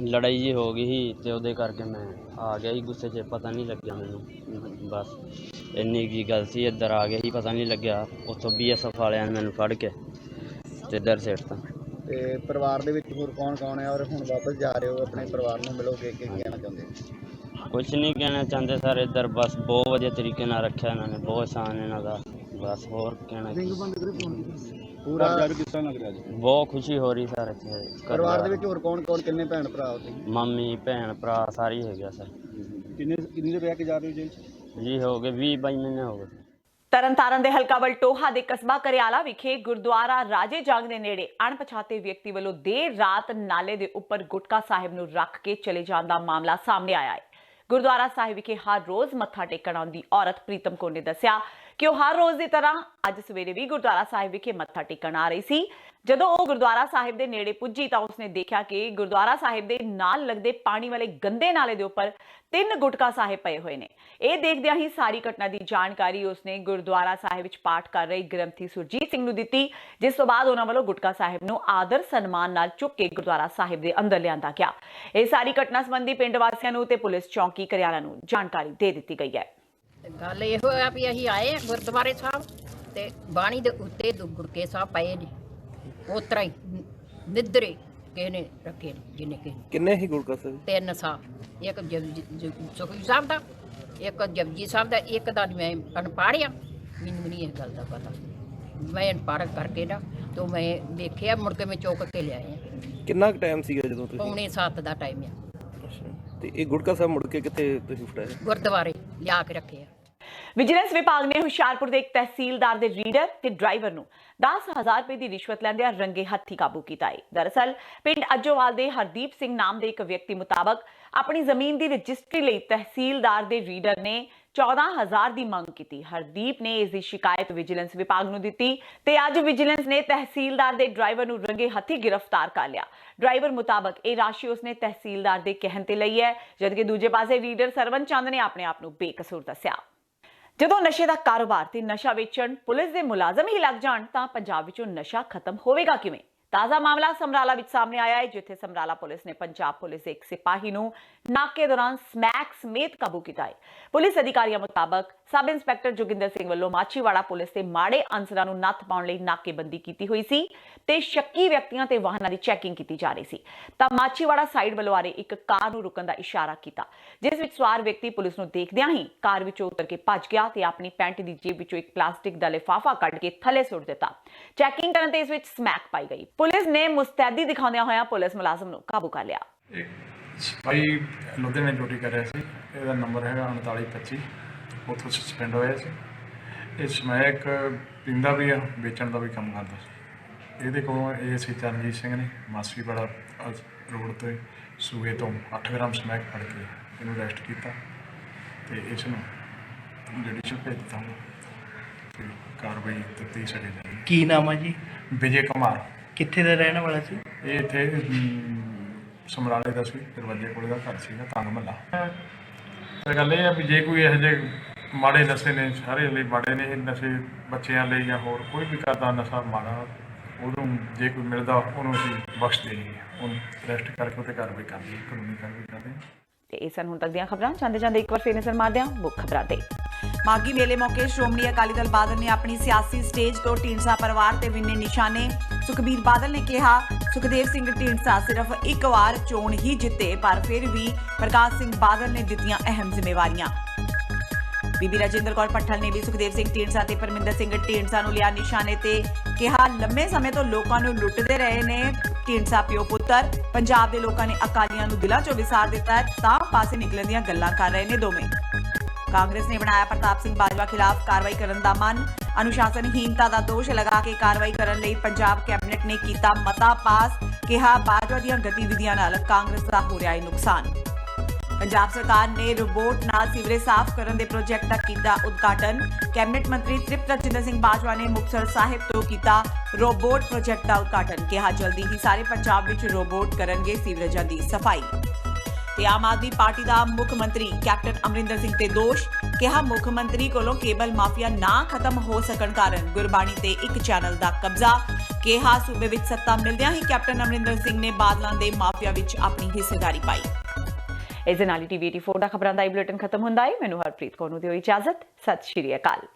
ਲੜਾਈ ਜੀ ਹੋ ਗਈ ਸੀ ਤੇ ਉਹਦੇ ਕਰਕੇ ਮੈਂ ਆ ਗਿਆ ਸੀ ਗੁੱਸੇ 'ਚ, ਪਤਾ ਨਹੀਂ ਲੱਗਿਆ ਮੈਨੂੰ, ਬਸ ਇੰਨੀ ਕੀ ਗੱਲ ਸੀ। ਇੱਧਰ ਆ ਗਿਆ ਸੀ, ਪਤਾ ਨਹੀਂ ਲੱਗਿਆ, ਉੱਥੋਂ BSF ਵਾਲਿਆਂ ਨੇ ਮੈਨੂੰ ਫੜ ਕੇ ਤੇ ਦਰ ਸਿੱਟਤਾ। ਤੇ ਪਰਿਵਾਰ ਦੇ ਵਿੱਚ ਹੋਰ ਕੌਣ ਹੈ, ਔਰ ਹੁਣ ਵਾਪਸ ਜਾ ਰਹੇ ਹੋ, ਆਪਣੇ ਪਰਿਵਾਰ ਨੂੰ ਮਿਲੋਗੇ, ਕੀ ਕਹਿਣਾ ਚਾਹੁੰਦੇ ਹੋ? ਕੁਛ ਨਹੀਂ ਕਹਿਣਾ ਚਾਹੁੰਦੇ ਸਰ, ਇੱਧਰ ਬਸ ਬਹੁਤ ਵਧੀਆ ਤਰੀਕੇ ਨਾਲ ਰੱਖਿਆ ਇਹਨਾਂ ਨੇ, ਬਹੁਤ ਆਸਾਨ ਇਹਨਾਂ ਦਾ, ਬਸ ਹੋਰ ਕਹਿਣਾ ਪੂਰਾ ਬਹੁਤ ਖੁਸ਼ੀ ਹੋ ਰਹੀ ਸਰ ਇੱਥੇ। ਪਰਿਵਾਰ ਦੇ ਵਿੱਚ ਹੋਰ ਕੌਣ ਕਿੰਨੇ ਭੈਣ ਭਰਾ ਹੋ ਤੁਸੀਂ? ਮੰਮੀ ਭੈਣ ਭਰਾ ਸਾਰੇ ਹੈਗੇ ਸਰ। ਕਿੰਨੇ ਦਿਨ ਰਹਿ ਕੇ ਜਾ ਰਹੇ ਹੋ ਜੇਲ੍ਹ 'ਚ? ਜੀ ਹੋ ਗਏ 20-22 ਮਹੀਨੇ ਹੋ ਗਏ। ਤਰਨਤਾਰਨ ਦੇ ਹਲਕਾ ਵਲਟੋਹਾ ਦੇ ਕਸਬਾ ਕਰਿਆਲਾ ਵਿਖੇ ਗੁਰਦੁਆਰਾ ਰਾਜੇ ਜੰਗ ਦੇ ਨੇੜੇ ਅਣਪਛਾਤੇ ਵਿਅਕਤੀ ਵੱਲੋਂ ਦੇਰ ਰਾਤ ਨਾਲੇ ਦੇ ਉੱਪਰ ਗੁਟਕਾ ਸਾਹਿਬ ਨੂੰ ਰੱਖ ਕੇ ਚਲੇ ਜਾਣ ਦਾ ਮਾਮਲਾ ਸਾਹਮਣੇ ਆਇਆ ਹੈ। ਗੁਰਦੁਆਰਾ ਸਾਹਿਬ ਵਿਖੇ ਹਰ ਰੋਜ਼ ਮੱਥਾ ਟੇਕਣ ਆਉਂਦੀ ਔਰਤ ਪ੍ਰੀਤਮ ਕੌਰ ਨੇ ਦੱਸਿਆ ਕਿ ਉਹ ਹਰ ਰੋਜ਼ ਦੀ ਤਰ੍ਹਾਂ ਅੱਜ ਸਵੇਰੇ ਵੀ ਗੁਰਦੁਆਰਾ ਸਾਹਿਬ ਵਿਖੇ ਮੱਥਾ ਟੇਕਣ ਆ ਰਹੀ ਸੀ। ਜਦੋਂ ਉਹ ਗੁਰਦੁਆਰਾ ਸਾਹਿਬ ਦੇ ਨੇੜੇ ਪੁੱਜੀ ਤਾਂ ਉਸਨੇ ਦੇਖਿਆ ਕਿ ਗੁਰਦੁਆਰਾ ਸਾਹਿਬ ਦੇ ਨਾਲ ਲੱਗਦੇ ਪਾਣੀ ਵਾਲੇ ਗੰਦੇ ਨਾਲੇ ਦੇ ਉੱਪਰ 3 ਗੁਟਕਾ ਸਾਹਿਬ ਪਏ ਹੋਏ ਨੇ। ਇਹ ਦੇਖਦਿਆਂ ਹੀ ਸਾਰੀ ਘਟਨਾ ਦੀ ਜਾਣਕਾਰੀ ਉਸਨੇ ਗੁਰਦੁਆਰਾ ਸਾਹਿਬ ਵਿੱਚ ਪਾਠ ਕਰ ਰਹੇ ਗ੍ਰੰਥੀ ਸੁਰਜੀਤ ਸਿੰਘ ਨੂੰ ਦਿੱਤੀ, ਜਿਸ ਤੋਂ ਬਾਅਦ ਉਹਨਾਂ ਵੱਲੋਂ ਗੁਟਕਾ ਸਾਹਿਬ ਨੂੰ ਆਦਰ ਸਨਮਾਨ ਨਾਲ ਚੁੱਕ ਕੇ ਗੁਰਦੁਆਰਾ ਸਾਹਿਬ ਦੇ ਅੰਦਰ ਲਿਆਂਦਾ ਗਿਆ। ਇਹ ਸਾਰੀ ਘਟਨਾ ਸੰਬੰਧੀ ਪਿੰਡ ਵਾਸੀਆਂ ਨੂੰ ਤੇ ਪੁਲਿਸ ਚੌਂਕੀ ਕਰਿਆਲਾ ਨੂੰ ਜਾਣਕਾਰੀ ਦੇ ਦਿੱਤੀ ਗਈ ਹੈ। ਗੱਲ ਇਹੋ ਆ ਵੀ ਅਸੀਂ ਆਏ ਆ ਗੁਰਦੁਆਰੇ ਸਾਹਿਬ ਤੇ ਬਾਣੀ ਦੇ ਉੱਤੇ ਗੁਟਕੇ ਸਾਹਿਬ ਪਏ ਨੇ, ਉਤਰਾ ਹੀ ਨਿੱਦਰੇ ਕਿਸੇ ਨੇ ਰੱਖੇ ਨੇ, ਜਿਹਨੇ ਕਿਸੇ ਕਿੰਨੇ ਹੀ ਗੁਟਕਾ ਸਾਹਿਬ? 3 ਸਾਹਿਬ, ਇੱਕ ਸੁਖੀ ਸਾਹਿਬ ਦਾ, ਇੱਕ ਜਪਜੀ ਸਾਹਿਬ ਦਾ, ਇੱਕ ਦਾ ਮੈਂ ਅਨਪੜ੍ਹਿਆ, ਮੈਨੂੰ ਨਹੀਂ ਇਹ ਗੱਲ ਦਾ ਪਤਾ। ਮੈਂ ਅਨਪੜ੍ਹ ਕਰਕੇ ਨਾ ਤੇ ਮੈਂ ਵੇਖਿਆ, ਮੁੜ ਕੇ ਮੈਂ ਚੁੱਕ ਕੇ ਲਿਆਏ। ਕਿੰਨਾ ਕੁ ਟਾਈਮ ਸੀਗਾ ਜਦੋਂ ਤੁਸੀਂ? 6:45 ਦਾ ਟਾਈਮ ਆ। ਤੇ ਇਹ ਗੁਟਕਾ ਸਾਹਿਬ ਮੁੜ ਕੇ ਕਿੱਥੇ ਤੁਸੀਂ ਫੜਾਇਆ? ਗੁਰਦੁਆਰੇ ਲਿਆ ਕੇ ਰੱਖੇ ਆ। ਵਿਜੀਲੈਂਸ ਵਿਭਾਗ ਨੇ ਹੁਸ਼ਿਆਰਪੁਰ ਦੇ ਇੱਕ ਤਹਿਸੀਲਦਾਰ ਦੇ ਰੀਡਰ ਤੇ ਡਰਾਈਵਰ ਨੂੰ 10,000 ਰੁਪਏ ਦੀ ਰਿਸ਼ਵਤ ਲੈਂਦਿਆਂ ਰੰਗੇ ਹੱਥੀ ਕਾਬੂ ਕੀਤਾ ਹੈ। ਦਰਅਸਲ ਪਿੰਡ ਅੱਜੋਵਾਲ ਦੇ ਹਰਦੀਪ ਸਿੰਘ ਨਾਮ ਦੇ ਇੱਕ ਵਿਅਕਤੀ ਮੁਤਾਬਕ ਆਪਣੀ ਜ਼ਮੀਨ ਦੀ ਰਜਿਸਟਰੀ ਲਈ ਤਹਿਸੀਲਦਾਰ ਦੇ ਰੀਡਰ ਨੇ 14,000 ਦੀ ਮੰਗ ਕੀਤੀ। ਹਰਦੀਪ ਨੇ ਇਸ ਦੀ ਸ਼ਿਕਾਇਤ ਵਿਜੀਲੈਂਸ ਵਿਭਾਗ ਨੂੰ ਦਿੱਤੀ ਤੇ ਅੱਜ ਵਿਜੀਲੈਂਸ ਨੇ ਤਹਿਸੀਲਦਾਰ ਦੇ ਡਰਾਈਵਰ ਨੂੰ ਰੰਗੇ ਹੱਥੀ ਗ੍ਰਿਫਤਾਰ ਕਰ ਲਿਆ। ਡਰਾਈਵਰ ਮੁਤਾਬਕ ਇਹ ਰਾਸ਼ੀ ਉਸਨੇ ਤਹਿਸੀਲਦਾਰ ਦੇ ਕਹਿਣ ਤੇ ਲਈ ਹੈ, ਜਦਕਿ ਦੂਜੇ ਪਾਸੇ ਰੀਡਰ ਸਰਵਨ ਚੰਦ ਨੇ ਆਪਣੇ ਆਪ ਨੂੰ ਬੇਕਸੂਰ ਦੱਸਿਆ। ਜਦੋਂ ਨਸ਼ੇ ਦਾ ਕਾਰੋਬਾਰ ਤੇ ਨਸ਼ਾ ਵੇਚਣ ਪੁਲਿਸ ਦੇ ਮੁਲਾਜ਼ਮ ਹੀ ਲੱਗ ਜਾਣ ਤਾਂ ਪੰਜਾਬ ਵਿੱਚੋਂ ਨਸ਼ਾ ਖਤਮ ਹੋਵੇਗਾ ਕਿਵੇਂ? ਤਾਜ਼ਾ ਮਾਮਲਾ ਸਮਰਾਲਾ ਵਿੱਚ ਸਾਹਮਣੇ ਆਇਆ ਹੈ, ਜਿੱਥੇ ਸਮਰਾਲਾ ਪੁਲਿਸ ਨੇ ਪੰਜਾਬ ਪੁਲਿਸ ਦੇ ਇੱਕ ਸਿਪਾਹੀ ਨੂੰ ਨਾਕੇ ਦੌਰਾਨ ਸਮੈਕ ਸਮੇਤ ਕਾਬੂ ਕੀਤਾ ਹੈ। ਪੁਲਿਸ ਅਧਿਕਾਰੀਆਂ ਮੁਤਾਬਕ ਸਬ ਇੰਸਪੈਕਟਰ ਜੋਗਿੰਦਰ ਸਿੰਘ ਵੱਲੋਂ ਮਾਛੀਵਾੜਾ ਪੁਲਿਸ ਦੇ ਮਾੜੇ ਅਨਸਰਾਂ ਨੂੰ ਨੱਥ ਪਾਉਣ ਲਈ ਨਾਕੇਬੰਦੀ ਕੀਤੀ ਹੋਈ ਸੀ ਤੇ ਸ਼ੱਕੀ ਵਿਅਕਤੀਆਂ ਤੇ ਵਾਹਨਾਂ ਦੀ ਚੈਕਿੰਗ ਕੀਤੀ ਜਾ ਰਹੀ ਸੀ ਤਾਂ ਮਾਛੀਵਾੜਾ ਸਾਈਡ ਵੱਲੋਂ ਆ ਰਹੀ ਇੱਕ ਕਾਰ ਨੂੰ ਰੁਕਣ ਦਾ ਇਸ਼ਾਰਾ ਕੀਤਾ, ਜਿਸ ਵਿੱਚ ਸਵਾਰ ਵਿਅਕਤੀ ਪੁਲਿਸ ਨੂੰ ਦੇਖਦਿਆਂ ਹੀ ਕਾਰ ਵਿੱਚੋਂ ਉਤਰ ਕੇ ਭੱਜ ਗਿਆ ਤੇ ਆਪਣੀ ਪੈਂਟ ਦੀ ਜੇਬ ਵਿੱਚੋਂ ਇੱਕ ਪਲਾਸਟਿਕ ਦਾ ਲਿਫਾਫਾ ਕੱਢ ਕੇ ਥੱਲੇ ਸੁੱਟ ਦਿੱਤਾ। ਚੈਕਿੰਗ ਕਰਨ ਤੇ ਇਸ ਵਿੱਚ ਸਮੈਕ ਪਾਈ ਗਈ। ਪੁਲਿਸ ਨੇ ਮੁਸਤੈਦੀ ਦਿਖਾਉਂਦਿਆਂ ਹੋਇਆਂ ਪੁਲਿਸ ਮੁਲਾਜ਼ਮ ਨੂੰ ਕਾਬੂ ਕਰ ਲਿਆ। ਸਿਪਾਹੀ ਲੁਧਿਆਣੇ ਡਿਊਟੀ ਕਰ ਰਿਹਾ ਸੀ, ਇਹਦਾ ਨੰਬਰ ਹੈਗਾ 3925, ਉੱਥੋਂ ਸਸਪੈਂਡ ਹੋਇਆ ਸੀ। ਇਹ ਸਮੈਕ ਪੀਂਦਾ ਵੀ ਆ, ਵੇਚਣ ਦਾ ਵੀ ਕੰਮ ਕਰਦਾ ਸੀ। ਇਹਦੇ ਕੋਲੋਂ ਇਹ ਸੀ ਚਰਨਜੀਤ ਸਿੰਘ ਨੇ ਮਾਛੀਵਾੜਾ ਰੋਡ ਤੇ ਸੂਏ ਤੋਂ 8 ਗ੍ਰਾਮ ਸਮੈਕ ਫੜ ਕੇ ਇਹਨੂੰ ਅਰੈਸਟ ਕੀਤਾ ਤੇ ਇਸ ਨੂੰ ਜੁਡੀਸ਼ੀਅਲ ਭੇਜ ਦਿੱਤਾ ਤੇ ਕਾਰਵਾਈ ਦਿੱਤੀ ਸਾਡੇ ਲਈ। ਕੀ ਨਾਮ ਹੈ ਜੀ? ਵਿਜੇ ਕੁਮਾਰ। ਕਿੱਥੇ ਦਾ ਰਹਿਣ ਵਾਲਾ ਸੀ? ਇਹ ਇੱਥੇ ਸਮਰਾਲੇ ਦਾ ਸੀ, ਦਰਵਾਜ਼ੇ ਕੋਲੇ ਦਾ ਘਰ ਸੀਗਾ, ਤੰਗ ਮਹੱਲਾ। ਤਾਂ ਗੱਲ ਇਹ ਆ ਵੀ ਜੇ ਕੋਈ ਇਹੋ ਜਿਹੇ ਮਾੜੇ ਨਸ਼ੇ ਨੇ, ਸਾਰੇ ਲਈ ਮਾੜੇ ਨੇ ਇਹ ਨਸ਼ੇ, ਬੱਚਿਆਂ ਲਈ ਜਾਂ ਹੋਰ ਕੋਈ ਵੀ ਕਰਦਾ ਨਸ਼ਾ ਮਾੜਾ, ਉਹਨੂੰ ਜੇ ਕੋਈ ਮਿਲਦਾ ਉਹਨੂੰ ਅਸੀਂ ਬਖਸ਼ ਦੇਈਏ, ਉਹਨੂੰ ਅਰੈਸਟ ਕਰਕੇ ਉਹਤੇ ਕਾਰਵਾਈ ਕਰਦੇ, ਕਾਨੂੰਨੀ ਕਾਰਵਾਈ ਕਰਦੇ। ਤੇ ਇਹ ਸਨ ਹੁਣ ਤੱਕ ਦੀਆਂ ਖਬਰਾਂ। ਜਾਂਦੇ ਜਾਂਦੇ ਇੱਕ ਵਾਰ ਫੇਰ ਨਜ਼ਰ ਮਾਰਦੇ ਹਾਂ ਮੁੱਖ ਖਬਰਾਂ ਤੇ। ਮਾਘੀ ਮੇਲੇ ਮੌਕੇ ਸ਼੍ਰੋਮਣੀ ਅਕਾਲੀ ਦਲ ਬਾਦਲ ਨੇ ਆਪਣੀ ਸਿਆਸੀ ਸਟੇਜ ਤੋਂ ਢੀਂਡਸਾ ਪਰਿਵਾਰ ਤੇ ਵਿੰਨੇ ਨਿਸ਼ਾਨੇ। ਸੁਖਬੀਰ ਬਾਦਲ ਨੇ ਕਿਹਾ ਸੁਖਦੇਵ ਸਿੰਘ ਢੀਂਡਸਾ ਸਿਰਫ ਇੱਕ ਵਾਰ ਚੋਣ ਹੀ ਜਿੱਤੇ, ਪਰ ਫਿਰ ਵੀ ਪ੍ਰਕਾਸ਼ ਸਿੰਘ ਬਾਦਲ ਨੇ ਦਿੱਤੀਆਂ ਅਹਿਮ ਜ਼ਿੰਮੇਵਾਰੀਆਂ। ਬੀਬੀ ਰਾਜਿੰਦਰ ਕੌਰ ਪੱਠਲ ਨੇ ਵੀ ਸੁਖਦੇਵ ਸਿੰਘ ਢੀਂਡਸਾ ਤੇ ਪਰਮਿੰਦਰ ਸਿੰਘ ਢੀਂਡਸਾ ਨੂੰ ਲਿਆ ਨਿਸ਼ਾਨੇ ਤੇ ਕਿਹਾ ਲੰਮੇ ਸਮੇਂ ਤੋਂ ਲੋਕਾਂ ਨੂੰ ਲੁੱਟਦੇ ਰਹੇ ਨੇ ਢੀਂਡਸਾ ਪਿਓ ਪੁੱਤਰ। ਪੰਜਾਬ ਦੇ ਲੋਕਾਂ ਨੇ ਅਕਾਲੀਆਂ ਨੂੰ ਦਿਲਾਂ ਚੋਂ ਵਿਸਾਰ ਦਿੱਤਾ ਹੈ, ਤਾਂ ਪਾਸੇ ਨਿਕਲਣ ਦੀਆਂ ਗੱਲਾਂ ਕਰ ਰਹੇ ਨੇ ਦੋਵੇਂ। ਕਾਂਗਰਸ ਨੇ ਬਣਾਇਆ ਪ੍ਰਤਾਪ ਸਿੰਘ ਬਾਜਵਾ ਖਿਲਾਫ ਕਾਰਵਾਈ ਕਰਨ ਦਾ ਮਨ। ਅਨੁਸ਼ਾਸਨਹੀਨਤਾ ਦਾ ਦੋਸ਼ ਲਗਾ ਕੇ ਕਾਰਵਾਈ ਕਰਨ ਲਈ ਪੰਜਾਬ ਕੈਬਨਿਟ ਨੇ ਕੀਤਾ ਮਤਾ ਪਾਸ। ਕਿਹਾ ਬਾਜਵਾ ਦੀਆਂ ਗਤੀਵਿਧੀਆਂ ਨਾਲ ਕਾਂਗਰਸ ਦਾ ਹੋ ਰਿਹਾ ਹੈ ਨੁਕਸਾਨ। ਪੰਜਾਬ ਸਰਕਾਰ ਨੇ ਰੋਬੋਟ ਨਾਲ ਸੀਵਰੇਜ ਸਾਫ਼ ਕਰਨ ਦੇ ਪ੍ਰੋਜੈਕਟ ਦਾ ਕੀਤਾ ਉਦਘਾਟਨ। ਕੈਬਨਿਟ ਮੰਤਰੀ ਤ੍ਰਿਪਤ ਰਜਿੰਦਰ ਸਿੰਘ ਬਾਜਵਾ ਨੇ ਮੁਕਤਸਰ ਸਾਹਿਬ ਤੋਂ ਕੀਤਾ ਰੋਬੋਟ ਪ੍ਰੋਜੈਕਟ ਦਾ ਉਦਘਾਟਨ। ਕਿਹਾ ਜਲਦੀ ਹੀ ਸਾਰੇ ਪੰਜਾਬ ਵਿੱਚ ਰੋਬੋਟ ਕਰਨਗੇ ਸੀਵਰੇਜਾਂ ਦੀ ਸਫਾਈ। ਤੇ ਆਮ ਆਦਮੀ ਪਾਰਟੀ ਦਾ ਮੁੱਖ ਮੰਤਰੀ ਕੈਪਟਨ ਅਮਰਿੰਦਰ ਸਿੰਘ ਤੇ ਦੋਸ਼। ਕਿਹਾ ਮੁੱਖ ਮੰਤਰੀ ਕੋਲੋਂ ਕੇਬਲ ਮਾਫੀਆ ਨਾ ਖਤਮ ਹੋ ਸਕਣ ਕਾਰਨ ਗੁਰਬਾਣੀ ਤੇ ਇੱਕ ਚੈਨਲ ਦਾ ਕਬਜ਼ਾ। ਕਿਹਾ ਸੂਬੇ ਵਿੱਚ ਸੱਤਾ ਮਿਲਦਿਆਂ ਹੀ ਕੈਪਟਨ ਅਮਰਿੰਦਰ ਸਿੰਘ ਨੇ ਬਾਦਲਾਂ ਦੇ ਮਾਫੀਆ ਵਿੱਚ ਆਪਣੀ ਹਿੱਸੇਦਾਰੀ ਪਾਈ। ਇਸ ਦੇ ਨਾਲ ਹੀ TV 84 ਦਾ ਖਬਰਾਂ ਦਾ ਇਹ ਬੁਲੇਟਿਨ ਖਤਮ ਹੁੰਦਾ ਹੈ। ਮੈਨੂੰ ਹਰਪ੍ਰੀਤ ਕੌਰ ਨੂੰ ਦਿਓ ਇਜਾਜ਼ਤ। ਸਤਿ ਸ਼੍ਰੀ ਅਕਾਲ।